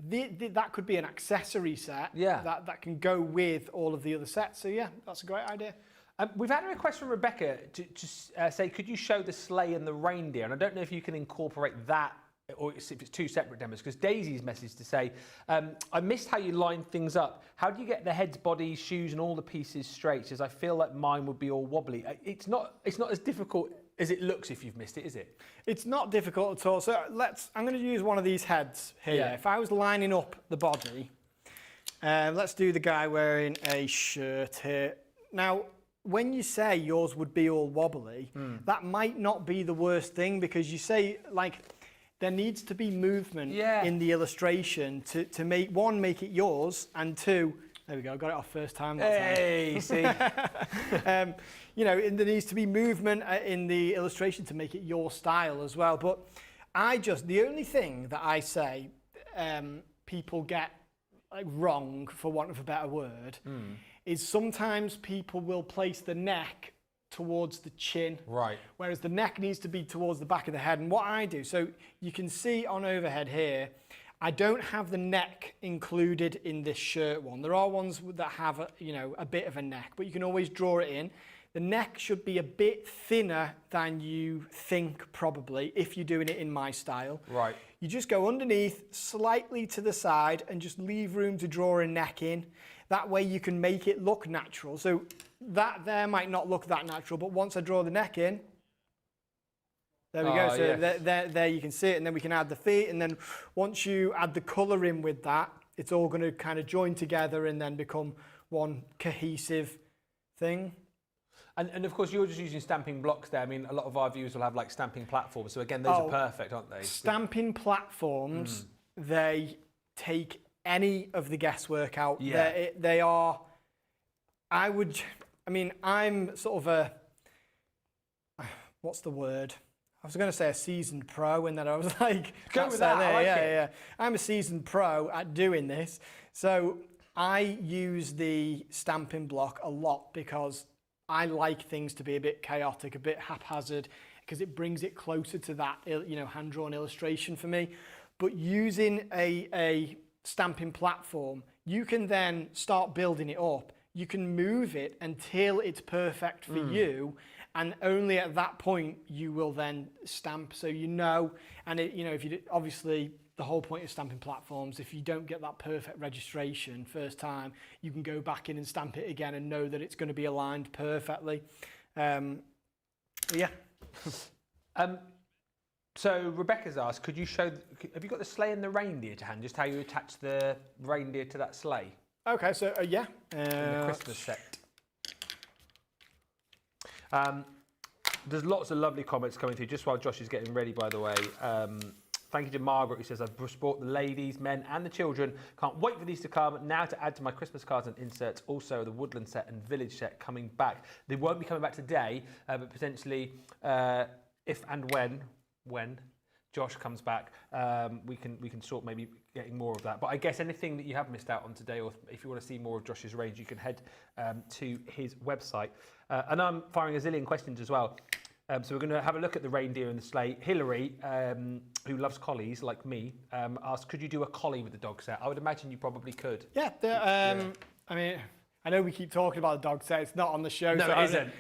that could be an accessory set that can go with all of the other sets. So yeah, that's a great idea. We've had a request from Rebecca to say, could you show the sleigh and the reindeer? And I don't know if you can incorporate that or if it's two separate demos, because Daisy's message to say, I missed how you line things up. How do you get the heads, bodies, shoes and all the pieces straight? As I feel like mine would be all wobbly. It's not as difficult as it looks if you've missed it, is it? It's not difficult at all. So I'm going to use one of these heads here. Yeah. If I was lining up the body, let's do the guy wearing a shirt here. Now, when you say yours would be all wobbly, that might not be the worst thing, because you say, like, there needs to be movement in the illustration to make it yours, and two, there we go, I got it off first time. Hey, see. And there needs to be movement in the illustration to make it your style as well. But the only thing that I say people get wrong, for want of a better word, is sometimes people will place the neck towards the chin, right? Whereas the neck needs to be towards the back of the head. And what I do, so you can see on overhead here, I don't have the neck included in this shirt one. There are ones that have a bit of a neck, but you can always draw it in. The neck should be a bit thinner than you think, probably, if you're doing it in my style. Right. You just go underneath, slightly to the side, and just leave room to draw a neck in. That way you can make it look natural. So that there might not look that natural, but once I draw the neck in, there we go. So yes. there you can see it, and then we can add the feet, and then once you add the colour in with that, it's all going to kind of join together and then become one cohesive thing. And of course, you're just using stamping blocks there. I mean, a lot of our viewers will have like stamping platforms. So again, those are perfect, aren't they? Stamping Platforms, they take any of the guesswork out. Yeah. They are, I'm sort of a, what's the word? I was going to say a seasoned pro, and then I was like, go with that. I like it. Yeah. I'm a seasoned pro at doing this. So I use the stamping block a lot because I like things to be a bit chaotic, a bit haphazard, because it brings it closer to that, hand-drawn illustration for me. But using a stamping platform, you can then start building it up. You can move it until it's perfect for you, and only at that point you will then stamp. So and if you obviously the whole point of stamping platforms, if you don't get that perfect registration first time, you can go back in and stamp it again and know that it's going to be aligned perfectly. Yeah. So Rebecca's asked, could you show, have you got the sleigh and the reindeer to hand, just how you attach the reindeer to that sleigh? Okay, so yeah. In the Christmas set. There's lots of lovely comments coming through, just while Josh is getting ready, by the way. Thank you to Margaret, who says, I've brought the ladies, men and the children. Can't wait for these to come. Now to add to my Christmas cards and inserts, also the woodland set and village set coming back. They won't be coming back today, but potentially, if and when Josh comes back, we can sort maybe getting more of that. But I guess anything that you have missed out on today, or if you want to see more of Josh's range, you can head to his website. And I'm firing a zillion questions as well. So we're going to have a look at the reindeer and the sleigh. Hillary, who loves collies like me, asked, could you do a collie with the dog set? I would imagine you probably could. Yeah, I mean, I know we keep talking about the dog set. It's not on the show. No, so it isn't.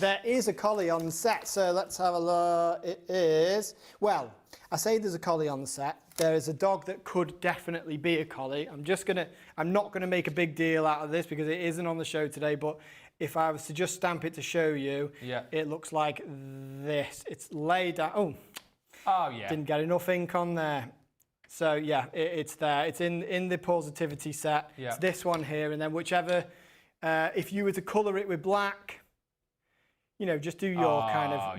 There is a collie on the set, so let's have a look. It is, well, I say there's a collie on the set. There is a dog that could definitely be a collie. I'm not gonna make a big deal out of this because it isn't on the show today, but if I was to just stamp it to show you, it looks like this. It's laid down. Oh yeah. Didn't get enough ink on there. So yeah, it's there. It's in the positivity set. Yeah. It's this one here, and then whichever, if you were to colour it with black, you know, just do your kind of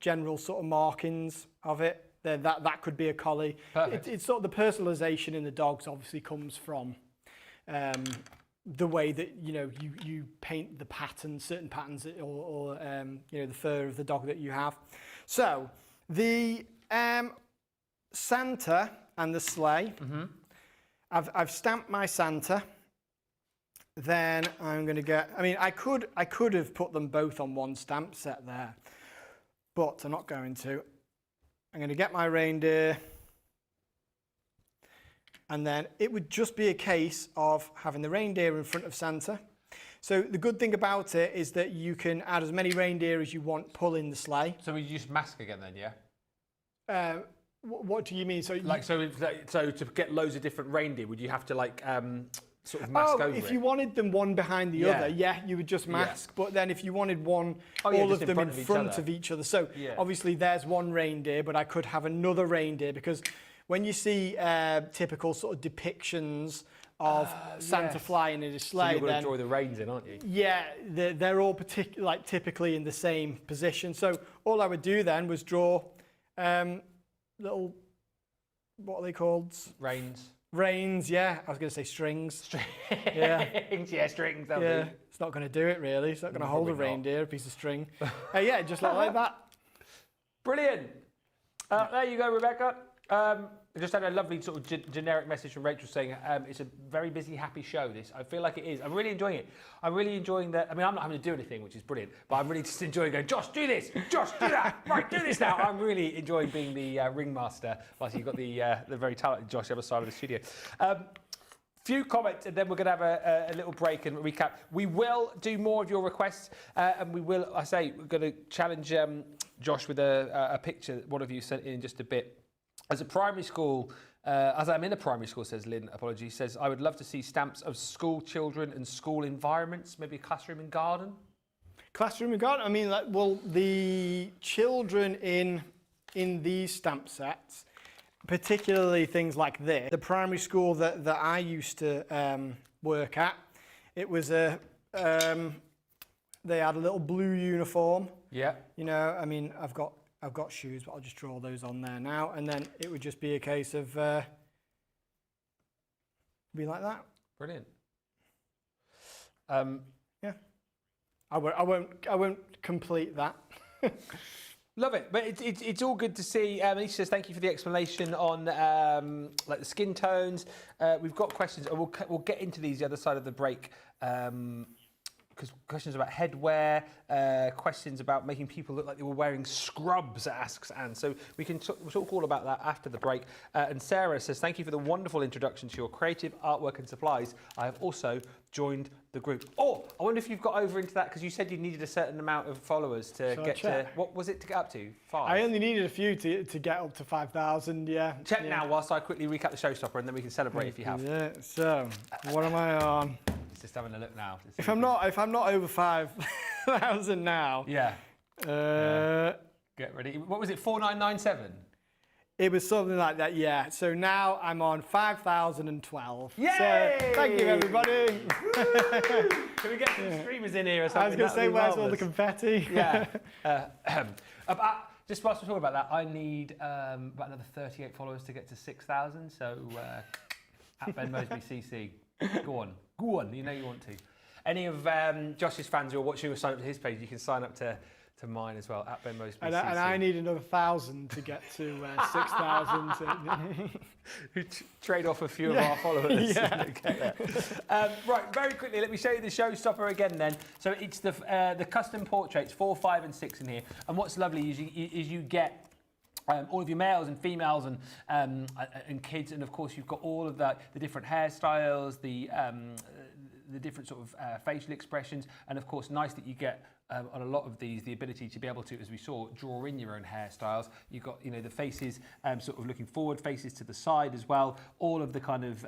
general sort of markings of it. Then that could be a collie. It's sort of the personalisation in the dogs obviously comes from the way that you paint the patterns, certain patterns, or the fur of the dog that you have. So the Santa and the sleigh. I've stamped my Santa. Then I'm going to get. I mean, I could have put them both on one stamp set there, but I'm not going to. I'm going to get my reindeer. And then it would just be a case of having the reindeer in front of Santa. So the good thing about it is that you can add as many reindeer as you want pulling the sleigh. So we use mask again then, yeah? What do you mean? So to get loads of different reindeer, would you have to sort of mask over if you wanted them one behind the other, you would just mask. But then if you wanted all of them in front of each other. So obviously there's one reindeer, but I could have another reindeer because when you see typical sort of depictions of Santa flying in a sleigh, so you're going to draw the reins in, aren't you? Yeah, they're all typically in the same position. So all I would do then was draw little, what are they called? Reins. Reins, yeah. I was going to say strings. Strings, strings. Yeah, it's not going to do it really. It's not going to hold a reindeer, a piece of string. Yeah, just like that. Brilliant. There you go, Rebecca. I just had a lovely sort of generic message from Rachel saying it's a very busy, happy show, this. I feel like it is. I'm really enjoying it. I'm really enjoying that. I mean, I'm not having to do anything, which is brilliant, but I'm really just enjoying going, Josh, do this. Josh, do that. Right, do this now. I'm really enjoying being the ringmaster. Whilst you've got the very talented Josh the other side of the studio. Few comments, and then we're going to have a little break and recap. We will do more of your requests, and we will, we're going to challenge Josh with a picture one of you sent in just a bit. As a primary school, as I'm in a primary school, says Lynn, apologies, says, I would love to see stamps of school children and school environments, maybe a classroom and garden. Classroom and garden? I mean, the children in these stamp sets, particularly things like this, the primary school that I used to work at, it was they had a little blue uniform. Yeah. You know, I mean, I've got shoes, but I'll just draw those on there now, and then it would just be a case of be like that. Brilliant. Yeah. I won't complete that. Love it, but it's all good to see. Alicia says thank you for the explanation on like the skin tones. We've got questions, and we'll get into these the other side of the break. Because questions about headwear, questions about making people look like they were wearing scrubs, asks Anne. So we'll talk all about that after the break. And Sarah says, thank you for the wonderful introduction to your creative artwork and supplies. I have also joined the group. Oh, I wonder if you've got over into that, because you said you needed a certain amount of followers to get to, what was it to get up to? 5? I only needed a few to get up to 5,000, yeah. Check now whilst I quickly recap the showstopper, and then we can celebrate if you have. Yeah, so what am I on? Just having a look now. If I'm not over 5,000 now. Yeah. Get ready. What was it? 4997. It was something like that. Yeah. So now I'm on 5,012. Yay! So thank you, everybody. Can we get some streamers in here or something? I was going to say, where's all the confetti? Yeah. Just whilst we're talking about that, I need about another 38 followers to get to 6,000. So at Ben Moseby CC. Go on, you know you want to. Any of Josh's fans who are watching or sign up to his page, you can sign up to to mine as well, at Ben Moseby. And I need another 1,000 to get to 6,000. Trade off a few of our followers. Yeah. Right, very quickly, let me show you the showstopper again then. So it's the custom portraits, 4, 5 and 6 in here. And what's lovely is you get all of your males and females and kids, and of course you've got all of the different hairstyles, the different sort of facial expressions, and of course nice that you get on a lot of these the ability to be able to, as we saw, draw in your own hairstyles. You've got, you know, the faces sort of looking forward, faces to the side as well, all of the kind of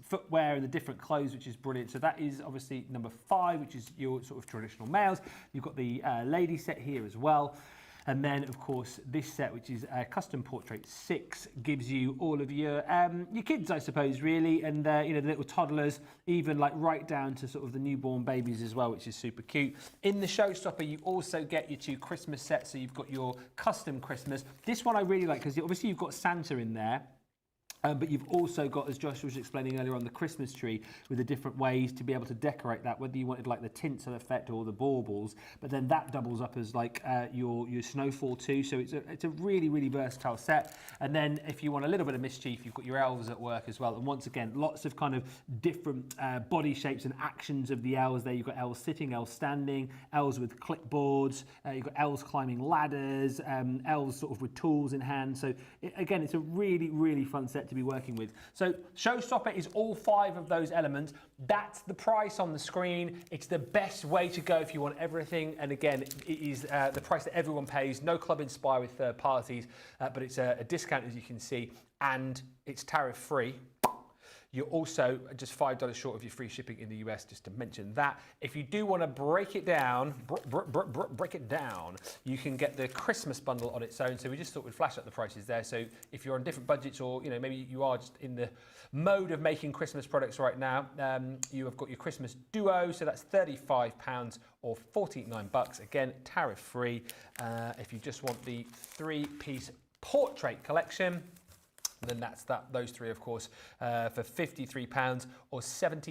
footwear and the different clothes, which is brilliant. So that is obviously number 5, which is your sort of traditional males. You've got the lady set here as well. And then, of course, this set, which is Custom Portrait 6, gives you all of your kids, I suppose, really, and you know, the little toddlers, even like right down to sort of the newborn babies as well, which is super cute. In the showstopper, you also get your 2 Christmas sets, so you've got your custom Christmas. This one I really like because obviously you've got Santa in there. But you've also got, as Josh was explaining earlier on, the Christmas tree with the different ways to be able to decorate that, whether you wanted like the tinsel effect or the baubles, but then that doubles up as like your snowfall too. So it's a really, really versatile set. And then if you want a little bit of mischief, you've got your elves at work as well. And once again, lots of kind of different body shapes and actions of the elves there. You've got elves sitting, elves standing, elves with clipboards, you've got elves climbing ladders, elves sort of with tools in hand. So again, it's a really, really fun set to be working with. So showstopper is all 5 of those elements. That's the price on the screen. It's the best way to go if you want everything. And again, it is the price that everyone pays. No Club Inspire with third parties, but it's a discount, as you can see, and it's tariff free. You're also just $5 short of your free shipping in the US, just to mention that. If you do want to break it down, you can get the Christmas bundle on its own. So we just thought we'd flash up the prices there. So if you're on different budgets, or you know, maybe you are just in the mode of making Christmas products right now, you have got your Christmas duo. So that's £35 or $49. Again, tariff free. If you just want the 3-piece portrait collection, then that's those 3, of course, for £53 or $74.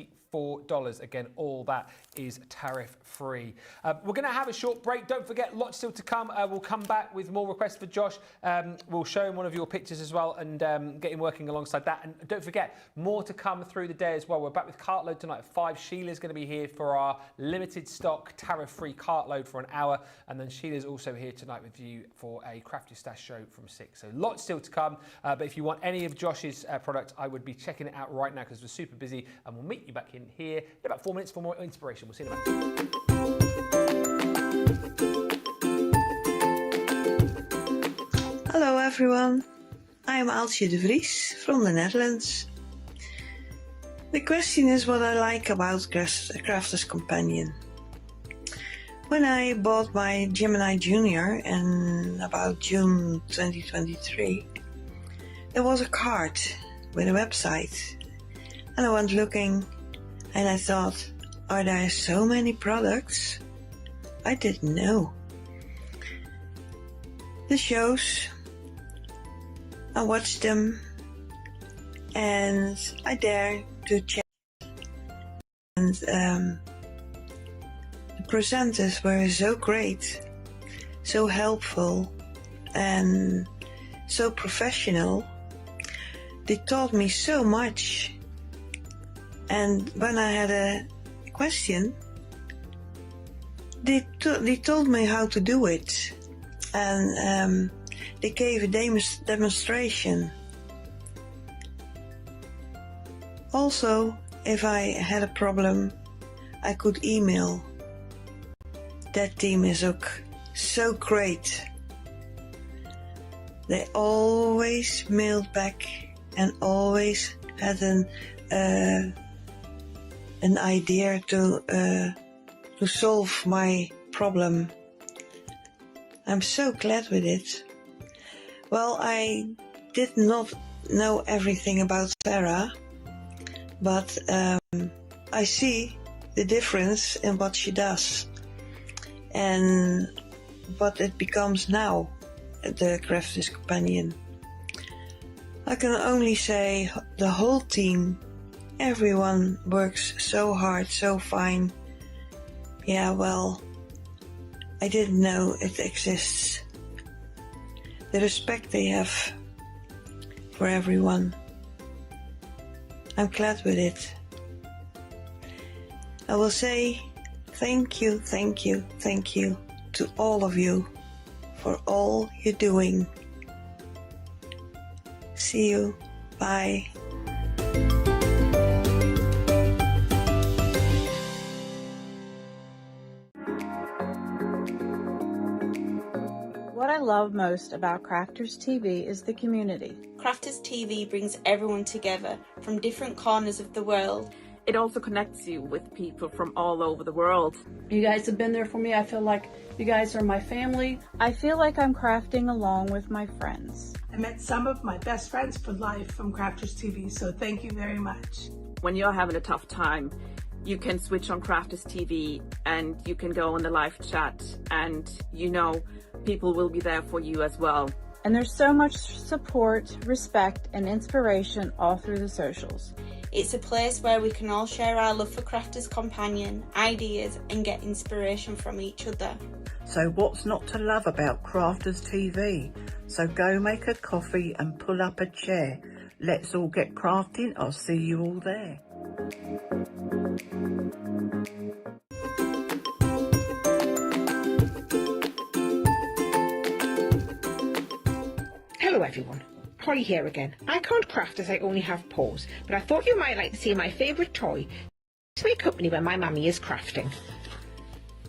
Again, all that is tariff free. We're going to have a short break. Don't forget, lots still to come. We'll come back with more requests for Josh. We'll show him one of your pictures as well and get him working alongside that. And don't forget, more to come through the day as well. We're back with Cartload tonight at 5. Sheila's going to be here for our limited stock tariff free Cartload for an hour. And then Sheila's also here tonight with you for a Crafty Stash show from 6. So lots still to come. But if you want any of Josh's products, I would be checking it out right now because we're super busy. And we'll meet you back in here in about 4 minutes for more inspiration. We'll see you in a minute. Hello everyone, I am Aaltje de Vries from the Netherlands. The question is what I like about Crafters Companion. When I bought my Gemini Junior in about June 2023, there was a card with a website, and I went looking and I thought, are there so many products? I didn't know. The shows, I watched them and I dared to check, and the presenters were so great, so helpful and so professional. They taught me so much, and when I had a question, they told me how to do it, and they gave a demonstration. Also, if I had a problem, I could email. That team is so great. They always mailed back and always had an idea to solve my problem. I'm so glad with it. Well, I did not know everything about Sarah, but I see the difference in what she does and what it becomes now, the Crafters Companion. I can only say the whole team, everyone works so hard, so fine. Yeah, well, I didn't know it exists. The respect they have for everyone. I'm glad with it. I will say thank you, thank you, thank you to all of you for all you're doing. See you. Bye. What I love most about Crafters TV is the community. Crafters TV brings everyone together from different corners of the world. It also connects you with people from all over the world. You guys have been there for me. I feel like you guys are my family. I feel like I'm crafting along with my friends. I met some of my best friends for life from Crafters TV, so thank you very much. When you're having a tough time, you can switch on Crafters TV and you can go on the live chat, and you know people will be there for you as well. And there's so much support, respect, and inspiration all through the socials. It's a place where we can all share our love for Crafters Companion, ideas, and get inspiration from each other. So what's not to love about Crafters TV? So go make a coffee and pull up a chair. Let's all get crafting. I'll see you all there. Hello everyone, Holly here again. I can't craft as I only have paws, but I thought you might like to see my favourite toy to make company when my mummy is crafting.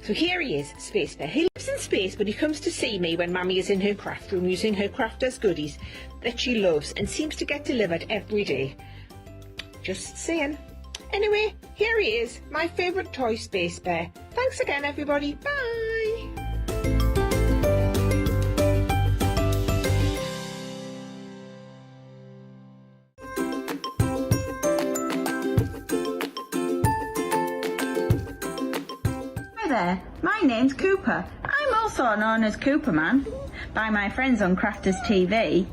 So here he is, Space Bear. He lives in space, but he comes to see me when mummy is in her craft room using her crafters goodies that she loves and seems to get delivered every day. Just saying. Anyway, here he is, my favourite toy, Space Bear. Thanks again everybody, bye! Hi there, my name's Cooper. I'm also known as Cooperman by my friends on Crafters TV.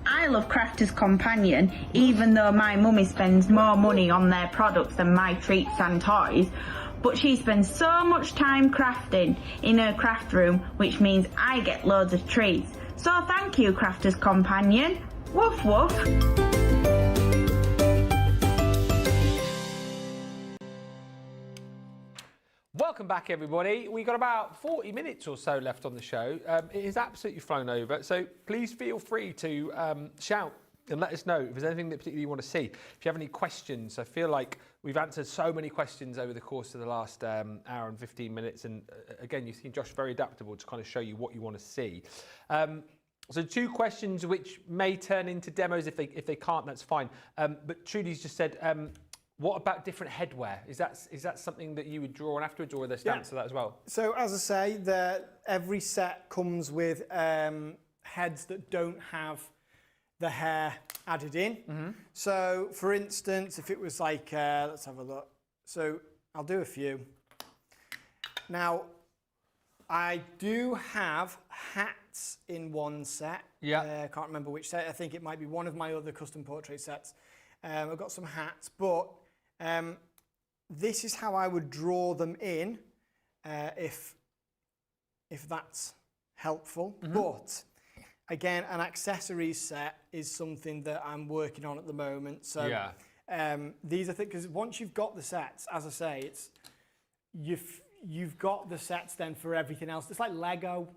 I love Crafters Companion, even though my mummy spends more money on their products than my treats and toys. But she spends so much time crafting in her craft room, which means I get loads of treats. So thank you, Crafters Companion. Woof woof. Welcome back, everybody. We've got about 40 minutes or so left on the show. It has absolutely flown over, so please feel free to shout and let us know if there's anything that particularly you want to see. If you have any questions, I feel like we've answered so many questions over the course of the last hour and 15 minutes, and again, you've seen Josh very adaptable to kind of show you what you want to see. So 2 questions which may turn into demos. If they can't, that's fine. But Trudy's just said, what about different headwear? Is that something that you would draw on afterwards, or are there stamps for that as well? So as I say, every set comes with heads that don't have the hair added in. Mm-hmm. So for instance, if it was like, let's have a look. So I'll do a few. Now, I do have hats in one set. Yeah. I can't remember which set. I think it might be one of my other custom portrait sets. I've got some hats, but this is how I would draw them in if that's helpful. Mm-hmm. But again, an accessories set is something that I'm working on at the moment. So yeah. These are things, because once you've got the sets, as I say, it's you've got the sets then for everything else. It's like Lego.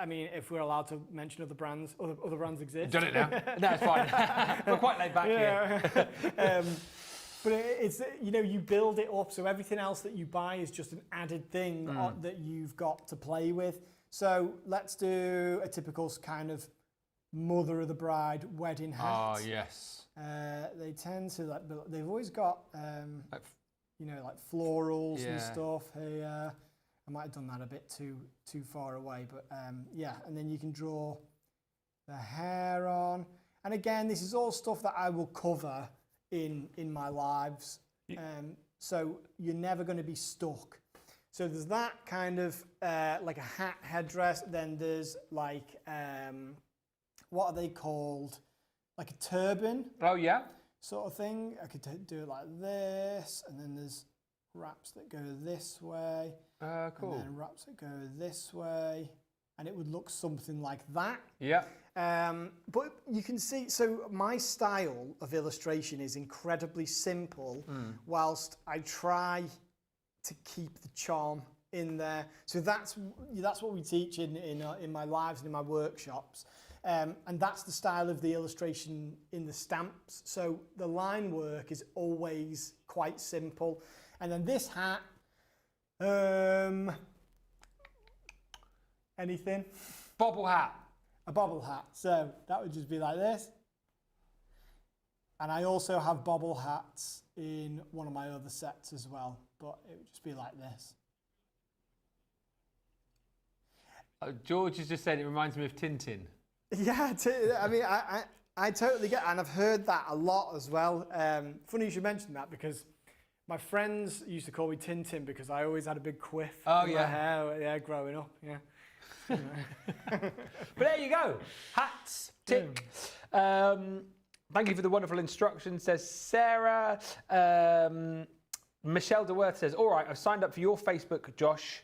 I mean, if we're allowed to mention other brands, other brands exist. Done it now. No, it's fine. We're quite laid back here. But it's, you know, you build it up, so everything else that you buy is just an added thing that you've got to play with. So let's do a typical kind of mother of the bride wedding hat. Oh, yes. They tend to, they've always got, you know, like florals and stuff here. I might have done that a bit too far away, but yeah, and then you can draw the hair on. And again, this is all stuff that I will cover in my lives. So you're never going to be stuck. So there's that kind of like a hat headdress. Then there's like, what are they called? Like a turban. Oh, yeah. Sort of thing. I could do it like this. And then there's wraps that go this way. Cool. And then wraps that go this way. And it would look something like that. Yeah. But you can see, so my style of illustration is incredibly simple, whilst I try to keep the charm in there. So that's what we teach in my lives and in my workshops. And that's the style of the illustration in the stamps. So the line work is always quite simple. And then this hat, anything? Bobble hat. A bobble hat. So that would just be like this. And I also have bobble hats in one of my other sets as well, but it would just be like this. George has just said it reminds me of Tintin. Yeah, I mean, I totally get it, and I've heard that a lot as well. Funny you should mention that, because my friends used to call me Tintin because I always had a big quiff in my hair, growing up, But there you go, hats, tick. Thank you for the wonderful instructions, says Sarah. Michelle DeWorth says, all right, I've signed up for your Facebook, Josh.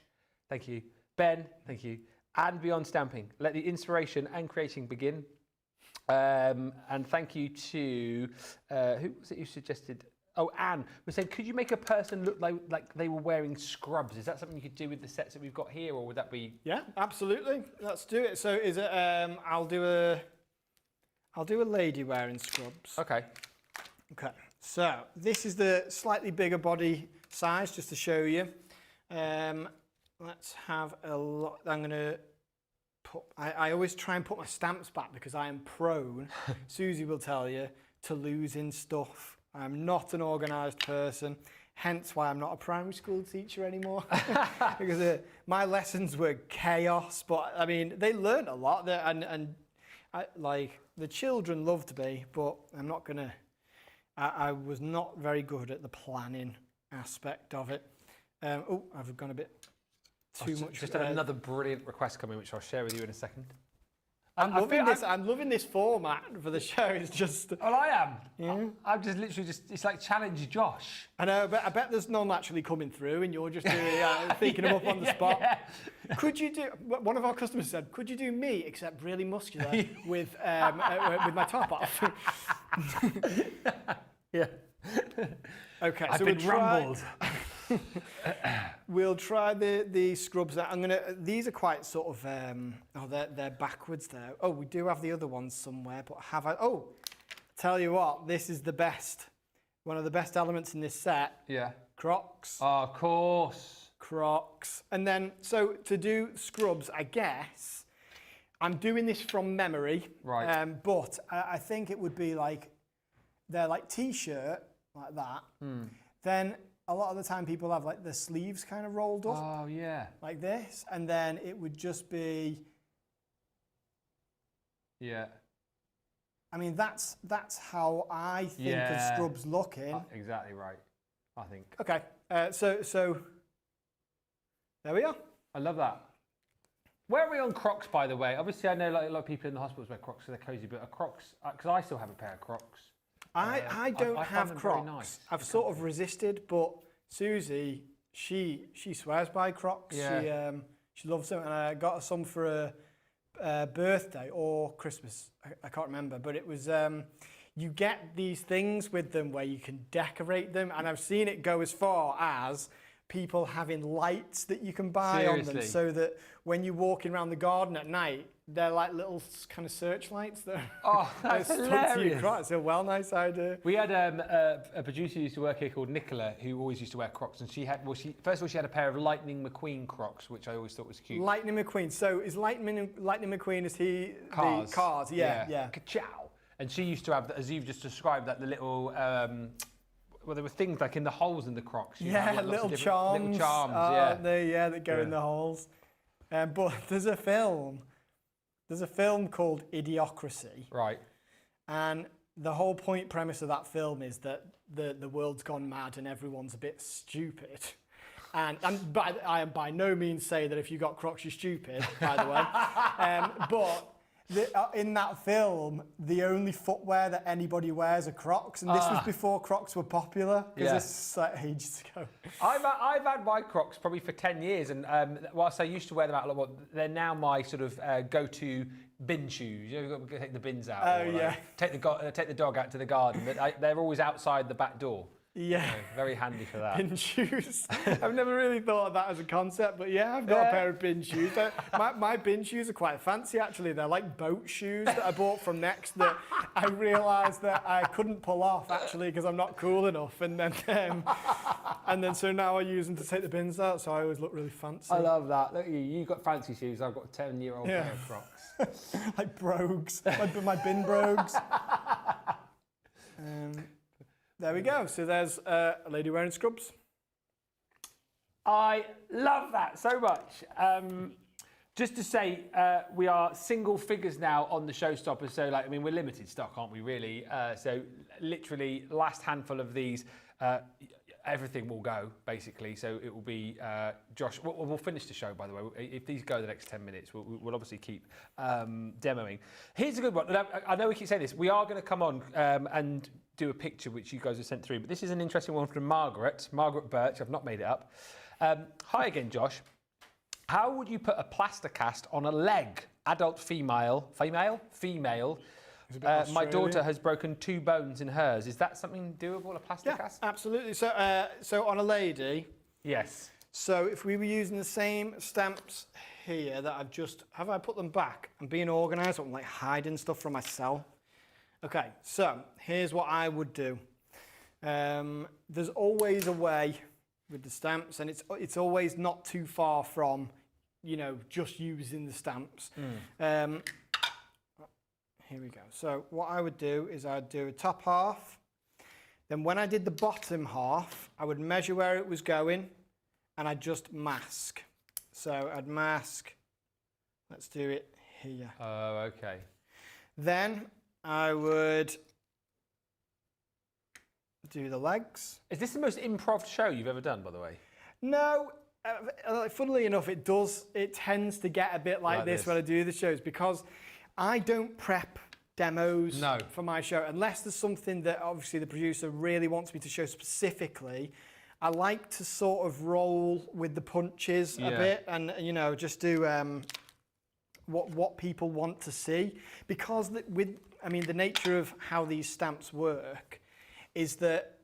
Thank you. Ben, thank you. And Beyond Stamping. Let the inspiration and creating begin. And thank you to, who was it you suggested? Oh, Anne was saying, could you make a person look like they were wearing scrubs? Is that something you could do with the sets that we've got here, or would that be? Yeah, absolutely. Let's do it. So is it? I'll do a lady wearing scrubs. Okay. Okay. So this is the slightly bigger body size, just to show you. Let's have a lot. I'm gonna put. I always try and put my stamps back because I am prone. Susie will tell you, to losing stuff. I'm not an organised person, hence why I'm not a primary school teacher anymore. Because my lessons were chaos, but I mean, they learned a lot, and like, the children loved me, but I'm not gonna, I was not very good at the planning aspect of it. Oh, I've gone a bit too much. Just had another brilliant request coming, which I'll share with you in a second. I'm loving this format for the show. It's just. Well, I am. Yeah. I'm just literally it's like challenge Josh. I know, but I bet there's none actually coming through, and you're just doing, thinking them up on the spot. Yeah. Could you do? One of our customers said, "Could you do me, except really muscular, with my top off?" Yeah. Okay. I've been rumbled. We'll try the scrubs. These are quite sort of, they're backwards there. Oh, we do have the other ones somewhere, but tell you what, this is the best. One of the best elements in this set. Yeah. Crocs. Oh, of course. Crocs. And then, so to do scrubs, I guess, I'm doing this from memory. Right. But I think it would be like, they're like t-shirt, like that. Then a lot of the time people have like the sleeves kind of rolled up. Oh, yeah. Like this. And then it would just be. Yeah. I mean, that's how I think of scrubs looking. Exactly right, I think. Okay. So there we are. I love that. Where are we on Crocs, by the way? Obviously, I know like a lot of people in the hospitals wear Crocs, so they're cozy, but are Crocs, because I still have a pair of Crocs. I don't have Crocs. Nice. I've sort of resisted, but Susie, she swears by Crocs. Yeah. She loves them, and I got her some for a birthday or Christmas. I can't remember, but it was. You get these things with them where you can decorate them, and I've seen it go as far as people having lights that you can buy on them, so that when you're walking around the garden at night, they're like little kind of searchlights that that's hilarious. To your Crocs. It's a well nice idea. We had a producer who used to work here called Nicola, who always used to wear Crocs, and she had, first of all, she had a pair of Lightning McQueen Crocs, which I always thought was cute. Lightning McQueen. So is Lightning McQueen, is he Cars. the Cars? Yeah. Ka-chow. And she used to have, as you've just described, that the little. Well, there were things like in the holes in the Crocs. Little charms. Little charms, that go in the holes. But there's a film called Idiocracy. Right. And the whole premise of that film is that the world's gone mad and everyone's a bit stupid. And I am by no means saying that if you got Crocs, you're stupid, by the way. But in that film, the only footwear that anybody wears are Crocs, and this was before Crocs were popular, because this is like ages ago. I've had my Crocs probably for 10 years, and whilst I used to wear them out a lot, they're now my sort of go-to bin shoes. You know, you've got to take the bins out. Oh, yeah. Take the dog out to the garden, but they're always outside the back door. Yeah. So very handy for that. Bin shoes. I've never really thought of that as a concept, but yeah, I've got a pair of bin shoes. My bin shoes are quite fancy, actually. They're like boat shoes that I bought from Next that I realised that I couldn't pull off, actually, because I'm not cool enough. And then so now I use them to take the bins out, so I always look really fancy. I love that. Look at you. You've got fancy shoes. I've got a 10-year-old pair of Crocs. Like brogues. my bin brogues. There we go. So there's a lady wearing scrubs. I love that so much. Just to say, we are single figures now on the showstoppers. So, like, I mean, we're limited stock, aren't we? Really. So, literally, last handful of these, everything will go basically. So it will be Josh. We'll finish the show, by the way. If these go the next 10 minutes, we'll obviously keep demoing. Here's a good one. I know we keep saying this. We are going to come on and do a picture which you guys have sent through, but this is an interesting one from Margaret Birch. I've not made it up. Hi again, Josh. How would you put a plaster cast on a leg? Adult female. My daughter has broken 2 bones in hers. Is that something doable, a plaster cast? Absolutely. So on a lady. Yes. So if we were using the same stamps here that have I put them back? I'm being organised. I'm like hiding stuff from myself. Okay, so here's what I would do. There's always a way with the stamps, and it's always not too far from, you know, just using the stamps. Here we go. So what I would do is I'd do a top half. Then when I did the bottom half, I would measure where it was going, and I'd just mask. So I'd mask. Let's do it here. Oh, okay. Then I would do the legs. Is this the most improv show you've ever done, by the way? No. Funnily enough, it tends to get a bit like this when I do the shows, because I don't prep demos for my show unless there's something that obviously the producer really wants me to show specifically. I like to sort of roll with the punches a bit, and you know, just do what people want to see, because the nature of how these stamps work is that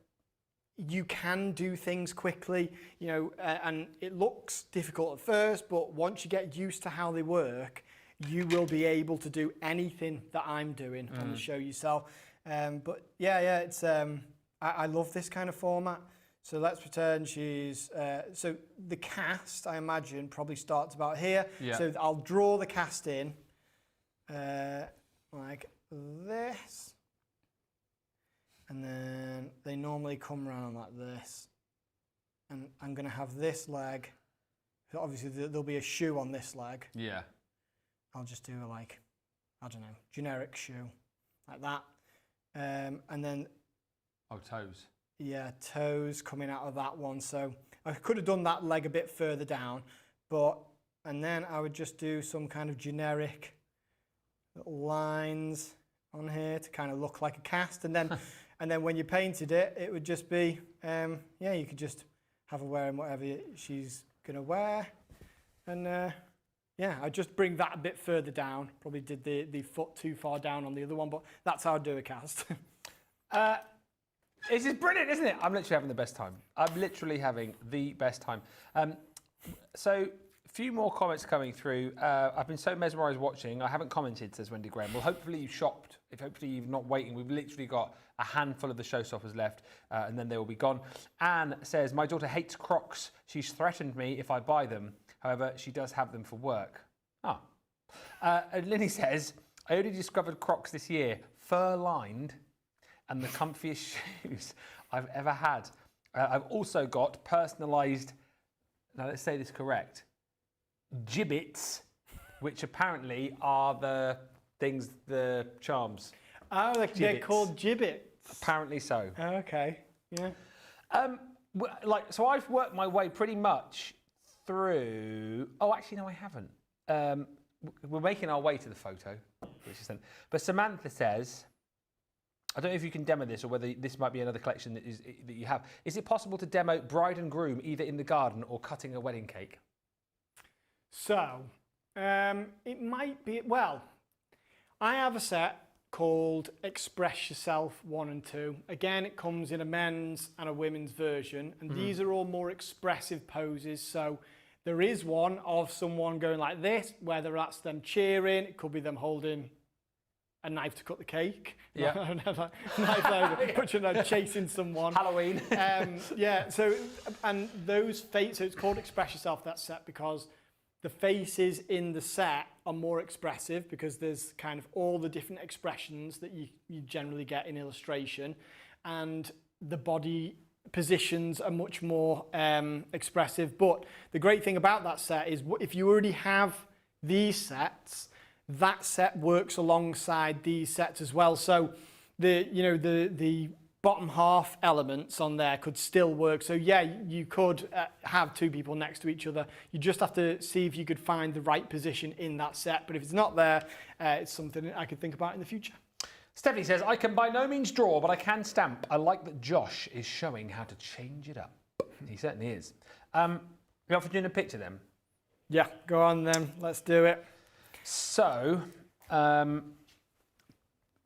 you can do things quickly, you know, and it looks difficult at first, but once you get used to how they work, you will be able to do anything that I'm doing on the show yourself. But yeah, it's I love this kind of format. So let's pretend she's, so the cast, I imagine, probably starts about here. Yeah. So I'll draw the cast in like this. And then they normally come around like this. And I'm going to have this leg. So obviously, there'll be a shoe on this leg. Yeah. I'll just do a, like, I don't know, generic shoe. Like that. And then... Oh, toes. Yeah, toes coming out of that one. So I could have done that leg a bit further down, and then I would just do some kind of generic little lines on here to kind of look like a cast. And then, and then when you painted it, it would just be, yeah, you could just have her wearing whatever she's gonna wear. And yeah, I'd just bring that a bit further down. Probably did the foot too far down on the other one, but that's how I'd do a cast. This is brilliant, isn't it? I'm literally having the best time. I'm literally having the best time. So, a few more comments coming through. I've been so mesmerised watching. I haven't commented, says Wendy Graham. Well, hopefully you shopped. Hopefully you're not waiting. We've literally got a handful of the showstoppers left, and then they will be gone. Anne says, my daughter hates Crocs. She's threatened me if I buy them. However, she does have them for work. Ah. And Linny says, I only discovered Crocs this year, fur-lined, and the comfiest shoes I've ever had. I've also got personalised, now let's say this correct, gibbets, which apparently are the things, the charms. Oh, they're called gibbets. Apparently so. Oh, okay, yeah. So I've worked my way pretty much through, oh, actually, no, I haven't. We're making our way to the photo. which is but Samantha says, I don't know if you can demo this or whether this might be another collection that you have. Is it possible to demo bride and groom either in the garden or cutting a wedding cake? So, it might be, well, I have a set called Express Yourself 1 and 2. Again, it comes in a men's and a women's version, and these are all more expressive poses. So there is one of someone going like this, whether that's them cheering, it could be them holding a knife to cut the cake. Yeah. Knife over, chasing someone. Halloween. Yeah, so, and those faces, so it's called Express Yourself, that set, because the faces in the set are more expressive because there's kind of all the different expressions that you generally get in illustration, and the body positions are much more expressive. But the great thing about that set is if you already have these sets, that set works alongside these sets as well. So the bottom half elements on there could still work. So yeah, you could have two people next to each other. You just have to see if you could find the right position in that set. But if it's not there, it's something I could think about in the future. Stephanie says, I can by no means draw, but I can stamp. I like that Josh is showing how to change it up. He certainly is. You up for doing a picture then? Yeah, go on then. Let's do it. So,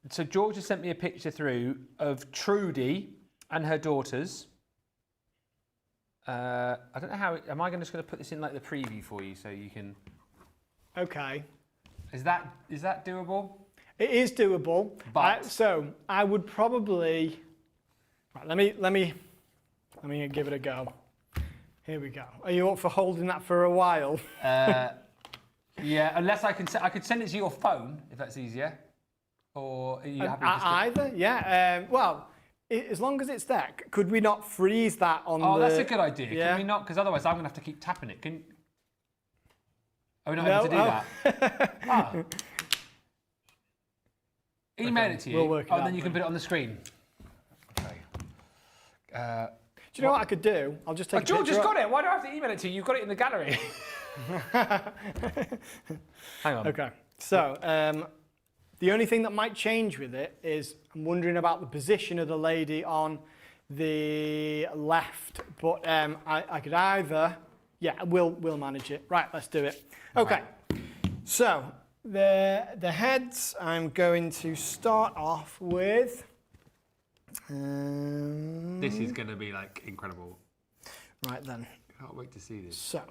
so George has sent me a picture through of Trudy and her daughters. I don't know how, am I just going to put this in like the preview for you so you can... Okay. Is that doable? It is doable. But so I would probably, right, let me give it a go. Here we go. Are you up for holding that for a while? Yeah, unless I could send it to your phone if that's easier. Or are you happy just to... Either, yeah. Well, as long as it's there, could we not freeze that on Oh, the... that's a good idea. Yeah. Can we not? Because otherwise I'm going to have to keep tapping it. Are we not able to do that? Ah. Email it to you. We'll work it out then you can put it on the screen. Okay. Do you know what I could do? I'll just take a George has picture got it. Why do I have to email it to you? You've got it in the gallery. Hang on. Okay. So, the only thing that might change with it is I'm wondering about the position of the lady on the left. But I could either... Yeah, we'll manage it. Right, let's do it. Okay. Right. So, the heads, I'm going to start off with... This is going to be like incredible. Right then. Can't wait to see this. So,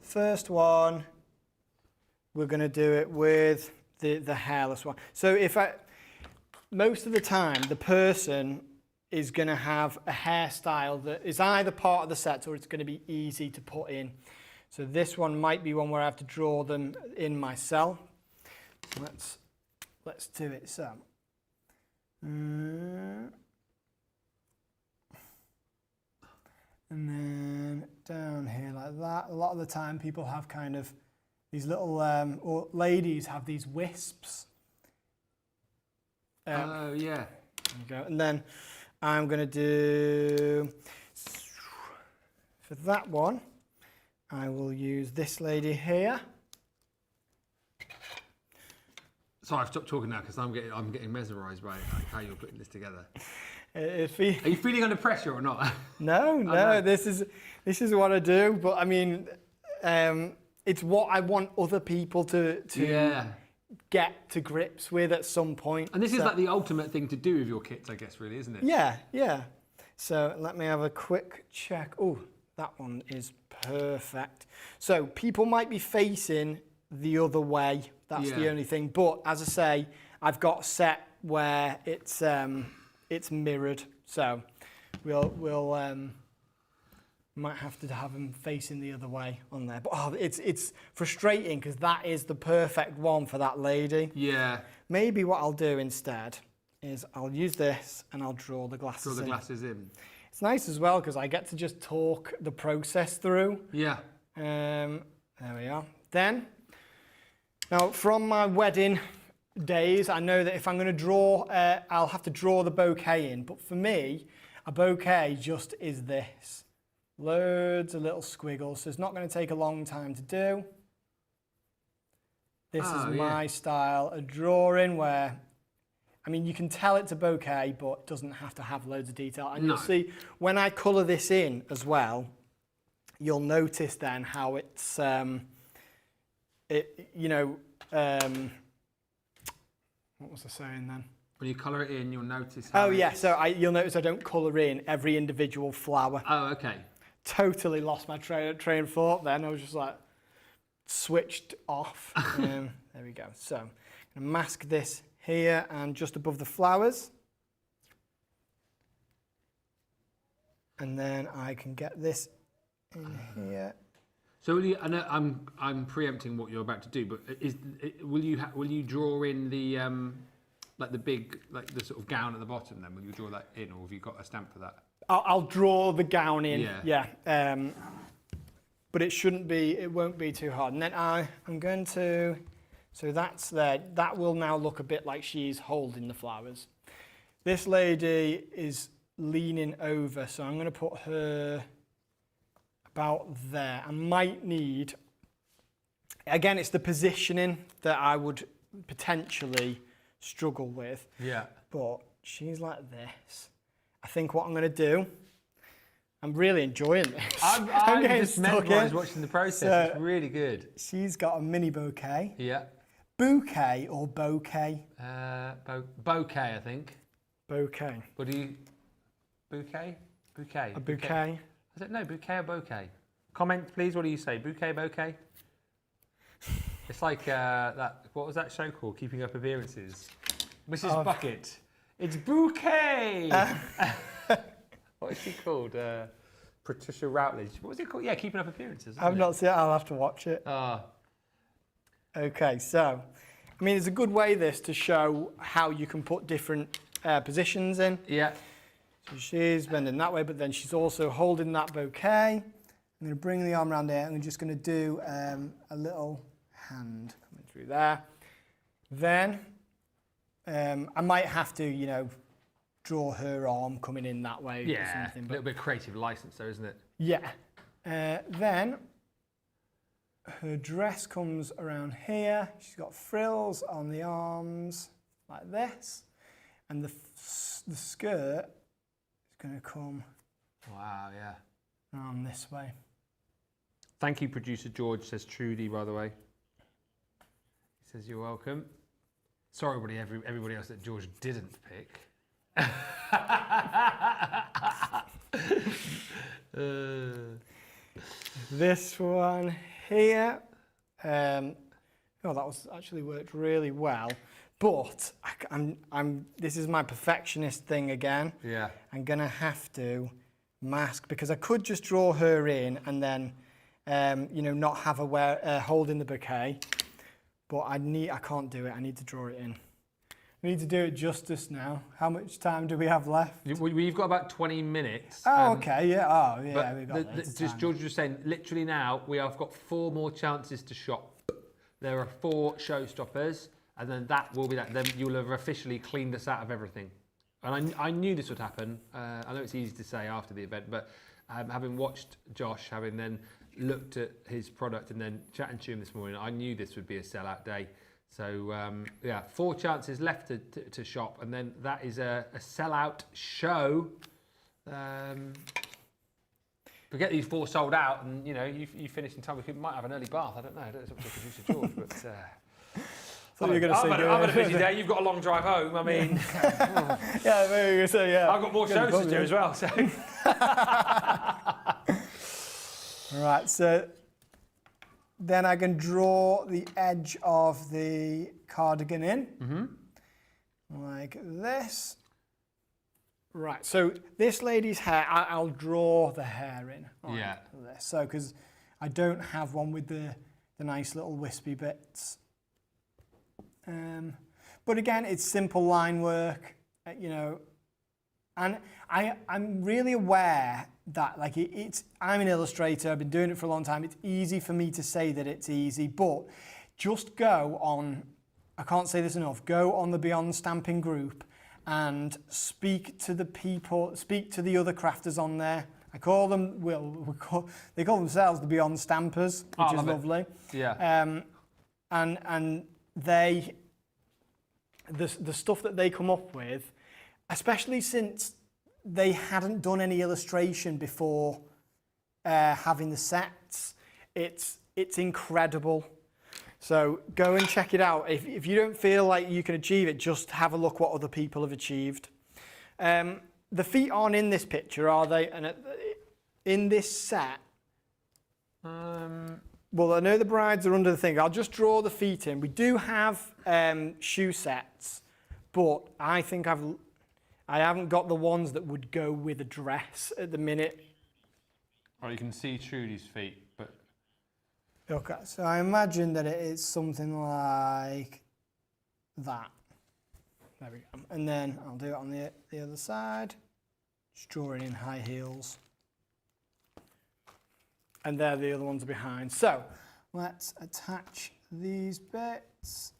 first one, we're going to do it with the hairless one. So most of the time, the person is going to have a hairstyle that is either part of the set or it's going to be easy to put in. So this one might be one where I have to draw them in myself. So let's do it. So, and then down here like that. A lot of the time people have kind of these little, or ladies have these wisps. Oh, yeah. There you go. And then I'm going to do, for that one, I will use this lady here. Sorry, I've stopped talking now because I'm getting mesmerised by how you're putting this together. Are you feeling under pressure or not? No, this is what I do. But I mean, it's what I want other people to get to grips with at some point. And this is like the ultimate thing to do with your kits, I guess, really, isn't it? Yeah. So let me have a quick check. Oh, that one is perfect. So people might be facing the other way. That's the only thing. But as I say, I've got a set where it's mirrored. So we'll might have to have them facing the other way on there. But it's frustrating because that is the perfect one for that lady. Yeah. Maybe what I'll do instead is I'll use this and I'll draw the glasses in. Draw the glasses in. It's nice as well because I get to just talk the process through. Yeah. There we are. Then, now from my wedding days, I know that if I'm going to draw, I'll have to draw the bouquet in. But for me, a bouquet just is this. Loads of little squiggles, so it's not going to take a long time to do. This is my style of drawing where, I mean, you can tell it's a bouquet, but it doesn't have to have loads of detail. And you'll see when I colour this in as well, you'll notice then how it's, what was I saying then? When you colour it in, you'll notice how you'll notice I don't colour in every individual flower. Oh, okay. Totally lost my train of thought then. I was just like, switched off. There we go. So I'm going to mask this here and just above the flowers. And then I can get this in here. So will you, I know I'm preempting what you're about to do, but will you draw in the like the big, like the sort of gown at the bottom then? Will you draw that in, or have you got a stamp for that? I'll draw the gown in, but it won't be too hard. And then I'm going to, so that's there. That will now look a bit like she's holding the flowers. This lady is leaning over, so I'm going to put her about there. I might need, again, it's the positioning that I would potentially struggle with. Yeah. But she's like this. I think what I'm going to do, I'm really enjoying this. I'm just mesmerised watching the process. So it's really good. She's got a mini bouquet. Yeah. Bouquet or bouquet? Bouquet, I think. Bouquet. What do you... Bouquet? Bouquet. A bouquet. I don't know, bouquet or bouquet? Comment, please. What do you say? Bouquet, bouquet? It's like that... What was that show called? Keeping Up Appearances. Mrs. Bucket. It's bouquet! What is she called? Patricia Routledge. What was it called? Yeah, Keeping Up Appearances. I've not seen it. I'll have to watch it. Ah. Okay, so, I mean, it's a good way this to show how you can put different positions in. Yeah. So she's bending that way, but then she's also holding that bouquet. I'm going to bring the arm around there, and I'm just going to do a little hand coming through there. Then I might have to, draw her arm coming in that way or something. A little bit of creative license though, isn't it? Yeah. Then her dress comes around here. She's got frills on the arms like this. And the skirt is going to come around this way. Thank you, producer George, says Trudy, by the way. He says you're welcome. Sorry, everybody else that George didn't pick. This one here, that was actually worked really well, but this is my perfectionist thing again. Yeah. I'm gonna have to mask, because I could just draw her in and then, not have her holding the bouquet, but I can't do it. I need to draw it in. We need to do it justice now. How much time do we have left? We've got about 20 minutes. Oh, okay, yeah. Oh, yeah, we've got just George was saying, literally now, we have got 4 more chances to shop. There are 4 showstoppers, and then that will be that. Then you'll have officially cleaned us out of everything. And I knew this would happen. I know it's easy to say after the event, but having watched Josh, having then looked at his product and then chatting to him this morning, I knew this would be a sellout day. So, 4 chances left to shop, and then that is a sellout show. Forget these 4 sold out, and, you finish in time. We might have an early bath. I don't know. It's up to producer George, but... I'm a busy day. You've got a long drive home. I mean... I've got more shows to do as well, so... Right, so... Then I can draw the edge of the cardigan in, like this. Right, so this lady's hair, I'll draw the hair in. Like this. So, because I don't have one with the nice little wispy bits. But again, it's simple line work, and I'm really aware that I'm an illustrator, I've been doing it for a long time, it's easy for me to say that it's easy, but just go on, I can't say this enough, go on the Beyond Stamping group and speak to the people, speak to the other crafters on there. I call them, they call themselves the Beyond Stampers, which is lovely. Yeah. and they, the stuff that they come up with, especially since they hadn't done any illustration before having the sets, it's incredible. So go and check it out. If you don't feel like you can achieve it, just have a look what other people have achieved. The feet aren't in this picture, are they? And in this set, well, I know the brides are under the thing. I'll just draw the feet in. We do have shoe sets, but I think I haven't got the ones that would go with a dress at the minute. Well, you can see Trudy's feet, but... Okay, so I imagine that it is something like that. There we go. And then I'll do it on the other side. Just drawing in high heels. And there the other ones are behind. So let's attach these bits.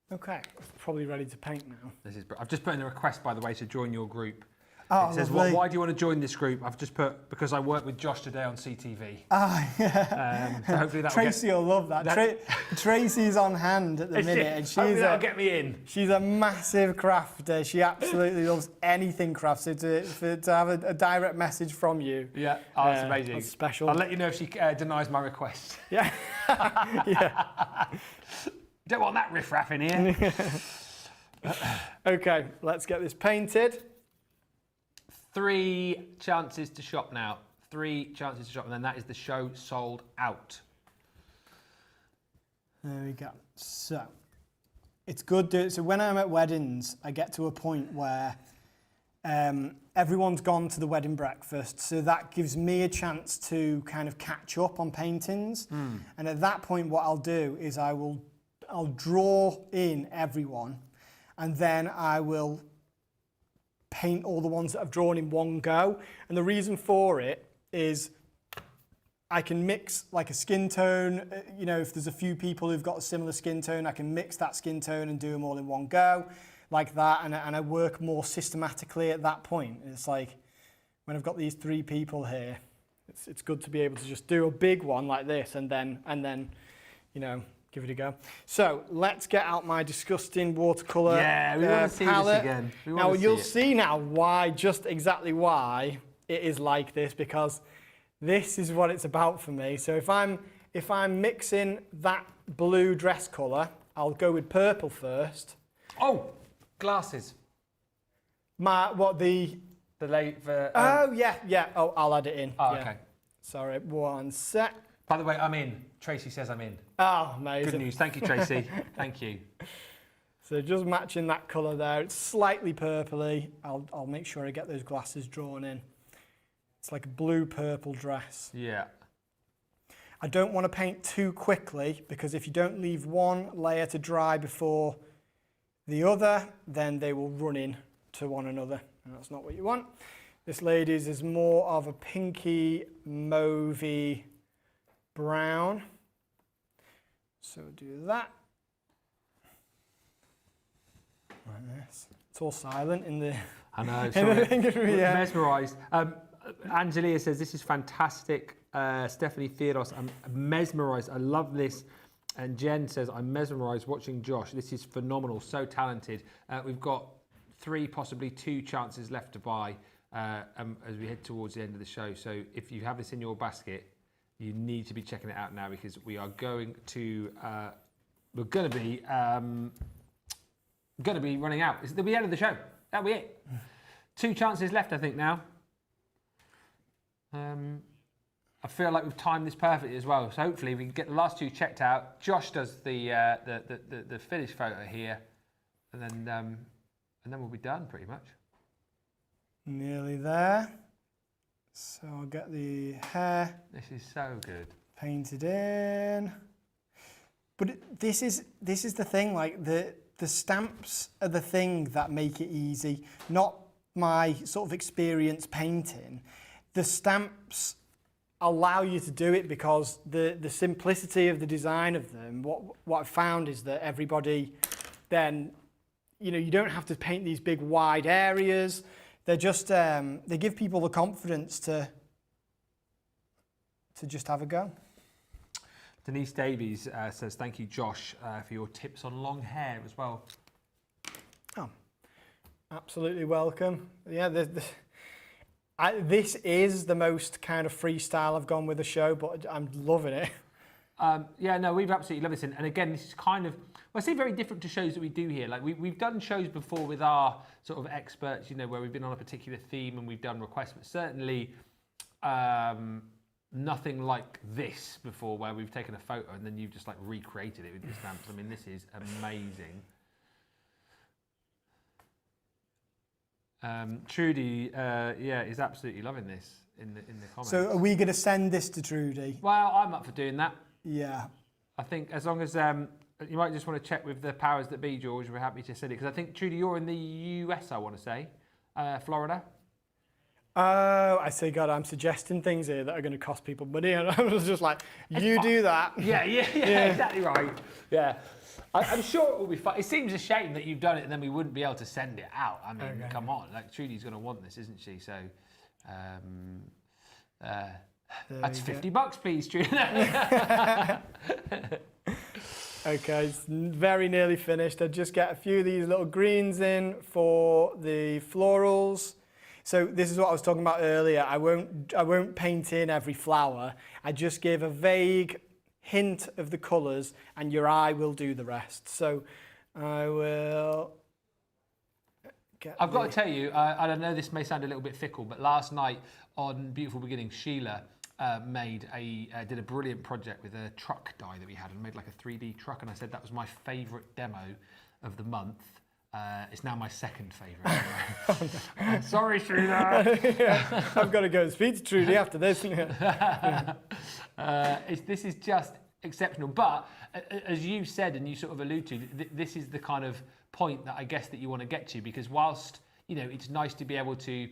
Okay, probably ready to paint now. I've just put in a request, by the way, to join your group. Oh, it says, why do you want to join this group? I've just put, because I work with Josh today on CTV. Ah, yeah. So hopefully that'll Tracy will love that. Tracy's on hand at the minute. And that'll get me in. She's a massive crafter. She absolutely loves anything craft. So to have a direct message from you. Yeah, that's amazing. That's special. I'll let you know if she denies my request. Yeah. Yeah. Don't want that riffraff in here. Okay, let's get this painted. 3 chances to shop now. 3 chances to shop, and then that is the show sold out. There we go. So it's good. So when I'm at weddings, I get to a point where everyone's gone to the wedding breakfast, so that gives me a chance to kind of catch up on paintings. And at that point, what I'll do is I'll draw in everyone, and then I will paint all the ones that I've drawn in one go. And the reason for it is I can mix like a skin tone. You know, if there's a few people who've got a similar skin tone, I can mix that skin tone and do them all in one go like that. And I work more systematically at that point. It's like when I've got these 3 people here, it's good to be able to just do a big one like this and then, you know, give it a go. So let's get out my disgusting watercolour Yeah, we want to see palette. this again. Now you'll see now why, just exactly why it is like this, because this is what it's about for me. So if I'm mixing that blue dress colour, I'll go with purple first. Oh, glasses. The late for. Oh yeah. Oh, I'll add it in. Oh, yeah. okay. Sorry, one sec. By the way, I'm in. Tracy says I'm in. Oh, amazing. Good news. Thank you, Tracy. Thank you. So just matching that colour there. It's slightly purpley. I'll make sure I get those glasses drawn in. It's like a blue-purple dress. Yeah. I don't want to paint too quickly, because if you don't leave one layer to dry before the other, then they will run in to one another, and that's not what you want. This lady's is more of a pinky, mauvey brown. So do that. Like this. It's all silent in the... I know, sorry. Yeah. Mesmerised. Angelia says, this is fantastic. Stephanie Theodos, I'm mesmerised. I love this. And Jen says, I'm mesmerised watching Josh. This is phenomenal, so talented. We've got 3, possibly 2 chances left to buy as we head towards the end of the show. So if you have this in your basket, you need to be checking it out now, because we are going to be running out. It'll be the end of the show. That'll be it. 2 chances left, I think, now. I feel like we've timed this perfectly as well. So hopefully we can get the last 2 checked out. Josh does the finished photo here, and then we'll be done pretty much. Nearly there. So I'll get the hair. This is so good. Painted in. But this is the thing. Like the stamps are the thing that make it easy, not my sort of experience painting. The stamps allow you to do it because the simplicity of the design of them, what I've found is that everybody then, you know, you don't have to paint these big wide areas. They're just, they give people the confidence to just have a go. Denise Davies says, thank you, Josh, for your tips on long hair as well. Oh, absolutely welcome. Yeah, this is the most kind of freestyle I've gone with the show, but I'm loving it. Yeah, no, we've absolutely loved this. And again, this is kind of, well, I say very different to shows that we do here. Like we've done shows before with our sort of experts, you know, where we've been on a particular theme and we've done requests, but certainly nothing like this before, where we've taken a photo and then you've just like recreated it with your stamps. I mean, this is amazing. Trudy, yeah, is absolutely loving this in the comments. So are we going to send this to Trudy? Well, I'm up for doing that. Yeah. I think as long as you might just want to check with the powers that be, George. We're happy to send it because I think Trudy, you're in the US. I want to say, Florida. Oh, I say, God, I'm suggesting things here that are going to cost people money, and I was just like, you do that. Yeah, exactly right. Yeah. I'm sure it will be fun. It seems a shame that you've done it and then we wouldn't be able to send it out. I mean, come on. Like, Trudy's going to want this, isn't she? So, that's $50, please, Trudy. Okay, it's very nearly finished. I just get a few of these little greens in for the florals. So this is what I was talking about earlier. I won't paint in every flower. I just give a vague hint of the colours and your eye will do the rest. So I will I've got to tell you, I know this may sound a little bit fickle, but last night on Beautiful Beginnings, Sheila did a brilliant project with a truck die that we had and made like a 3D truck, and I said that was my favourite demo of the month. It's now my second favourite. Sorry, Sheila. Yeah, I've got to go and speak to Trudy after this. This is just exceptional. But as you said and you sort of alluded to, this is the kind of point that I guess that you want to get to, because whilst, you know, it's nice to be able to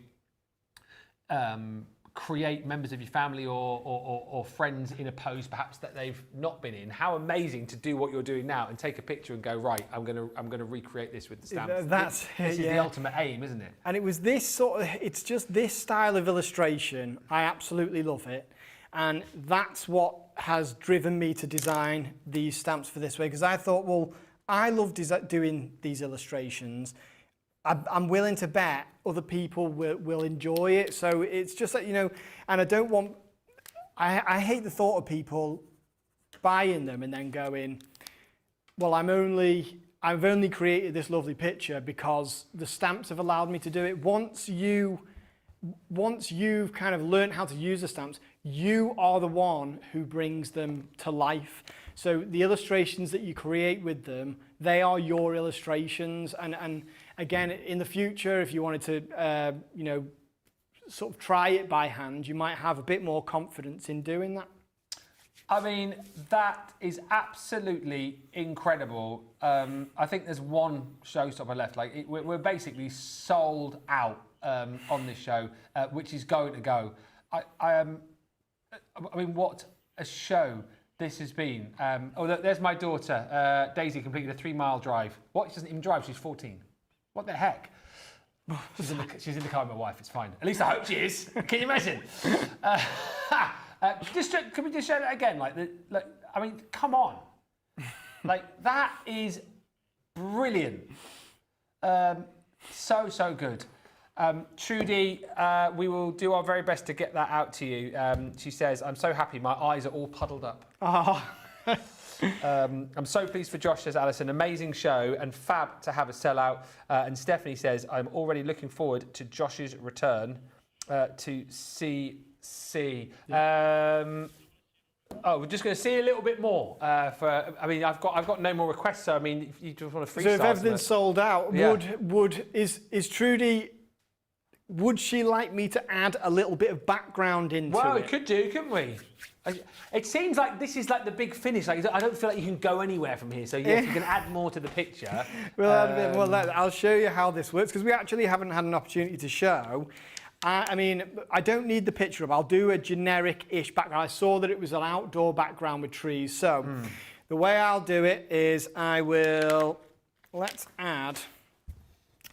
create members of your family or friends in a pose perhaps that they've not been in, how amazing to do what you're doing now and take a picture and go, right, I'm gonna recreate this with the stamps. This is the ultimate aim, isn't it? And it was this sort of, it's just this style of illustration. I absolutely love it. And that's what has driven me to design these stamps for this way, because I thought, well, I love doing these illustrations. I'm willing to bet other people will enjoy it. So it's just that, you know, and I hate the thought of people buying them and then going, well, I've only created this lovely picture because the stamps have allowed me to do it. Once you've kind of learned how to use the stamps, you are the one who brings them to life. So the illustrations that you create with them, they are your illustrations. And again, in the future, if you wanted to, you know, sort of try it by hand, you might have a bit more confidence in doing that. I mean, that is absolutely incredible. I think there's one showstopper left. Like we're basically sold out on this show, which is going to go. I mean, what a show this has been. Oh, look, there's my daughter, Daisy, completed a 3-mile drive. What? She doesn't even drive. She's 14. What the heck? She's in the car with my wife. It's fine. At least I hope she is. Can you imagine? Can we just show that again? Like, I mean, come on. Like, that is brilliant. So good. Trudy, we will do our very best to get that out to you. She says, I'm so happy. My eyes are all puddled up. Oh. I'm so pleased for Josh, says Alison. Amazing show and fab to have a sellout. And Stephanie says, I'm already looking forward to Josh's return to CC. Oh, we're just going to see a little bit more. I mean, I've got no more requests. So I mean, if you just want to freestyle. So if everything's sold out, yeah. Is Trudy? Would she like me to add a little bit of background into it? Well, we could do, couldn't we? It seems like this is like the big finish. Like, I don't feel like you can go anywhere from here. So yes, you can add more to the picture. I'll show you how this works, because we actually haven't had an opportunity to show. I mean, I don't need the picture up. I'll do a generic-ish background. I saw that it was an outdoor background with trees. So the way I'll do it is I'm going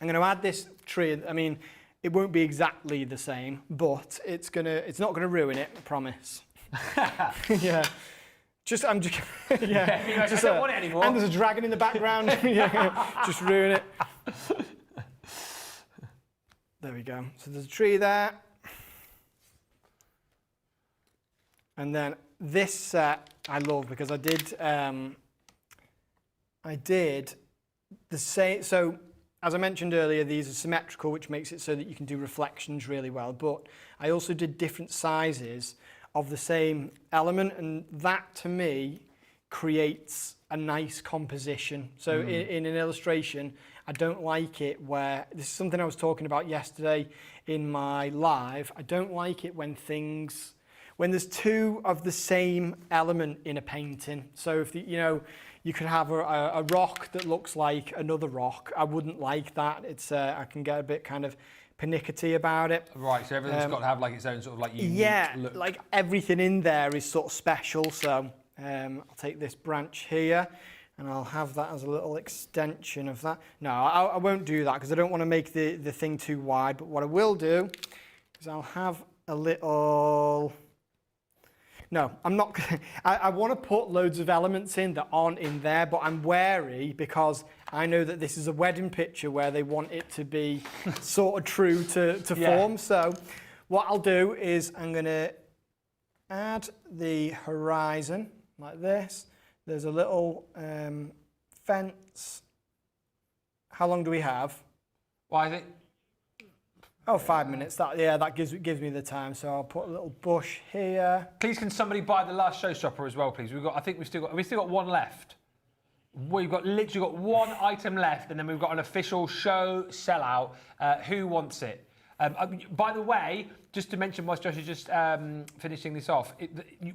to add this tree. I mean, it won't be exactly the same, but it's not going to ruin it, I promise. Yeah. I'm just, I don't want it anymore. And there's a dragon in the background. Just ruin it. There we go. So there's a tree there. And then this set I love because I did the same. So as I mentioned earlier, these are symmetrical, which makes it so that you can do reflections really well. But I also did different sizes of the same element, and that to me creates a nice composition. So in an illustration, I don't like it where, this is something I was talking about yesterday in my live, I don't like it when there's two of the same element in a painting. So if you could have a rock that looks like another rock, I wouldn't like that. It's I can get a bit kind of pernickety about it. Right, so everything's got to have like its own sort of like unique look. Like everything in there is sort of special. So I'll take this branch here and I'll have that as a little extension of that. No, I won't do that because I don't want to make the thing too wide. But what I will do is I'll have a little... No, I'm not. I want to put loads of elements in that aren't in there, but I'm wary because I know that this is a wedding picture where they want it to be sort of true to form. So what I'll do is I'm going to add the horizon like this. There's a little fence. How long do we have? Well, I think... Oh, 5 minutes. That gives me the time. So I'll put a little bush here. Please, can somebody buy the last showstopper as well, please? I think we've still got one left. We've got literally got one item left, and then we've got an official show sellout. Who wants it? By the way, just to mention, whilst Josh is just finishing this off,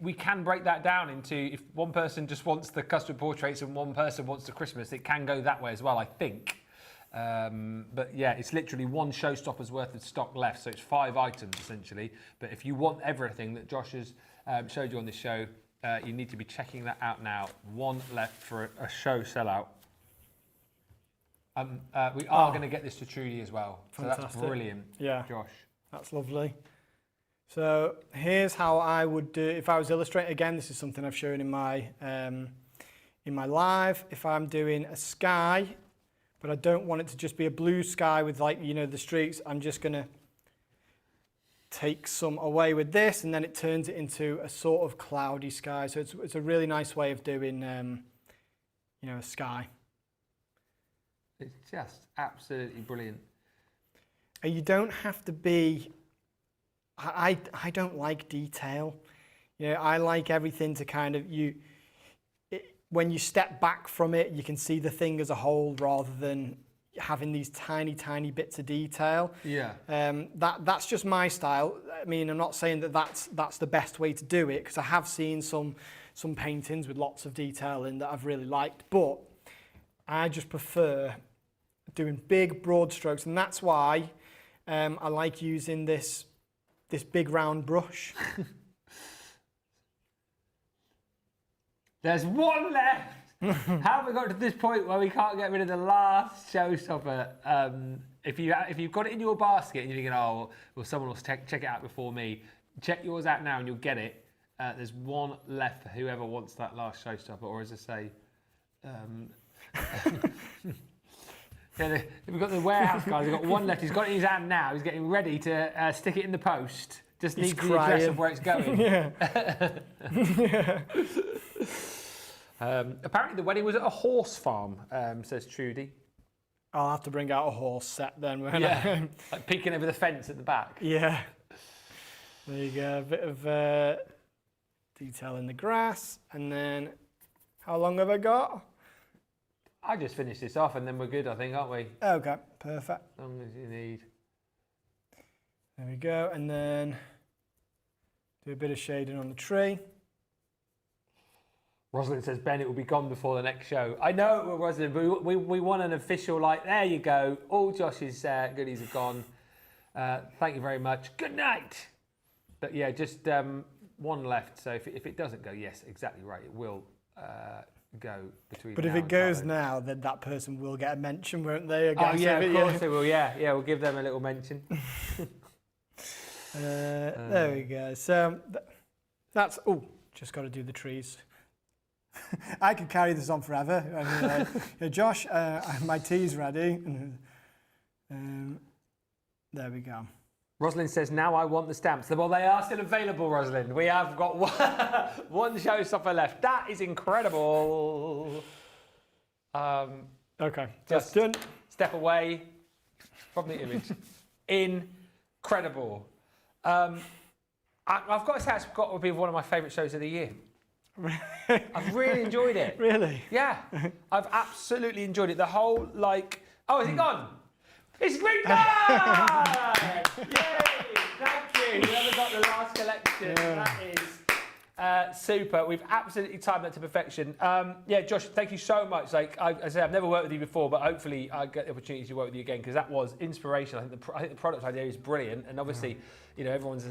we can break that down into if one person just wants the custom portraits and one person wants the Christmas. It can go that way as well, I think. But yeah, it's literally one showstopper's worth of stock left, so it's 5 items essentially. But if you want everything that Josh has showed you on this show, you need to be checking that out now. One left for a show sellout. We are going to get this to Trudy as well. Fantastic. So that's brilliant, Josh. That's lovely. So here's how I would do if I was illustrating. Again, this is something I've shown in my live. If I'm doing a sky, but I don't want it to just be a blue sky with the streaks, I'm just going to take some away with this, and then it turns it into a sort of cloudy sky. So it's a really nice way of doing a sky. It's just absolutely brilliant. And you don't have to be... I don't like detail. I like everything to kind of... when you step back from it, you can see the thing as a whole rather than having these tiny, tiny bits of detail. Yeah. That's just my style. I mean, I'm not saying that that's the best way to do it, because I have seen some paintings with lots of detail in that I've really liked, but I just prefer doing big, broad strokes, and that's why I like using this big round brush. There's one left. How have we got to this point where we can't get rid of the last showstopper? If you've got it in your basket and you're thinking, oh, well, someone will check it out before me, check yours out now and you'll get it. There's one left for whoever wants that last showstopper, or as I say, we've got the warehouse guys. We've got one left. He's got it in his hand now. He's getting ready to stick it in the post. Just needs the address of where it's going. Yeah. Apparently the wedding was at a horse farm, says Trudy. I'll have to bring out a horse set then. Like peeking over the fence at the back. Yeah. There you go, a bit of detail in the grass. And then, how long have I got? I just finished this off and then we're good, I think, aren't we? Okay, perfect. As long as you need. There we go, and then do a bit of shading on the tree. Rosalind says, Ben, it will be gone before the next show. I know it will, Rosalind, but we want an official, there you go. All Josh's goodies are gone. Thank you very much. Good night. But yeah, just one left. So if it doesn't go, yes, exactly right. It will go between. But if it goes now, then that person will get a mention, won't they? Oh yeah, of course they will. Yeah, we'll give them a little mention. There we go. So That's, oh, just got to do the trees. I could carry this on forever. I mean, Josh, my tea's ready. There we go. Rosalind says, now I want the stamps. Well, they are still available, Rosalind. We have got one showstopper left. That is incredible. Okay, just done. Step away from the image. Incredible. I've got to say, it's got to be one of my favourite shows of the year. I've really enjoyed it. Really? Yeah, I've absolutely enjoyed it. The whole, like, oh, is it gone? It's green card! Yay! Thank you. Whoever got the last collection, that is super. We've absolutely timed that to perfection. Yeah, Josh, thank you so much. Like I said, I've never worked with you before, but hopefully I get the opportunity to work with you again because that was inspiration. I think the product idea is brilliant, and obviously, you know, everyone's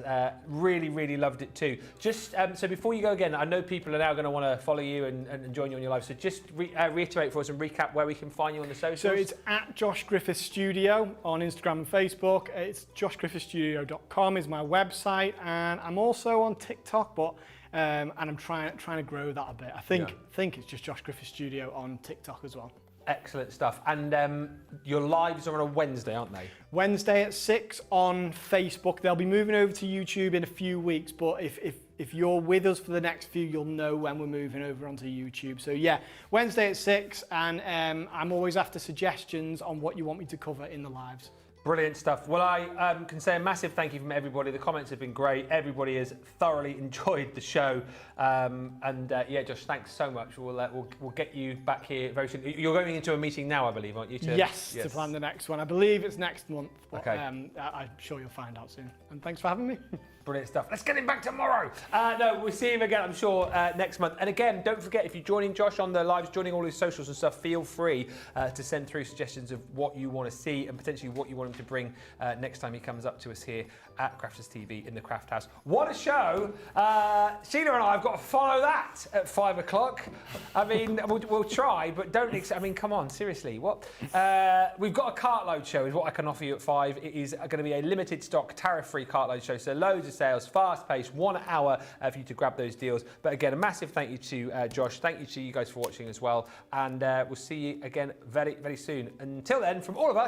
really loved it too. Just so before you go again, I know people are now going to want to follow you and join you on your live. So just reiterate for us and recap where we can find you on the socials. So it's at Josh Griffiths Studio on Instagram and Facebook. It's joshgriffithsstudio.com is my website, and I'm also on TikTok, but and I'm trying to grow that a bit. I think it's just Josh Griffiths Studio on TikTok as well. Excellent stuff. And your lives are on a Wednesday, aren't they? Wednesday at 6 on Facebook. They'll be moving over to YouTube in a few weeks, but if you're with us for the next few, you'll know when we're moving over onto YouTube. So yeah, Wednesday at 6, and I'm always after suggestions on what you want me to cover in the lives. Brilliant stuff. Well, I can say a massive thank you from everybody. The comments have been great. Everybody has thoroughly enjoyed the show. Yeah, Josh, thanks so much. We'll get you back here very soon. You're going into a meeting now, I believe, aren't you? Yes, to plan the next one. I believe it's next month. But, okay. I'm sure you'll find out soon. And thanks for having me. Brilliant stuff. Let's get him back tomorrow. No, we'll see him again, I'm sure, next month. And again, don't forget, if you're joining Josh on the lives, joining all his socials and stuff, feel free to send through suggestions of what you want to see and potentially what you want him to bring next time he comes up to us here at Crafters TV in the Craft House. What a show. Sheila and I have got to follow that at 5 o'clock. I mean, we'll try, but don't, I mean, come on, seriously, what? We've got a cartload show is what I can offer you at 5. It is going to be a limited stock, tariff-free cartload show, so loads of sales, fast-paced, 1 hour for you to grab those deals. But again, a massive thank you to Josh. Thank you to you guys for watching as well. And we'll see you again very, very soon. Until then, from all of us,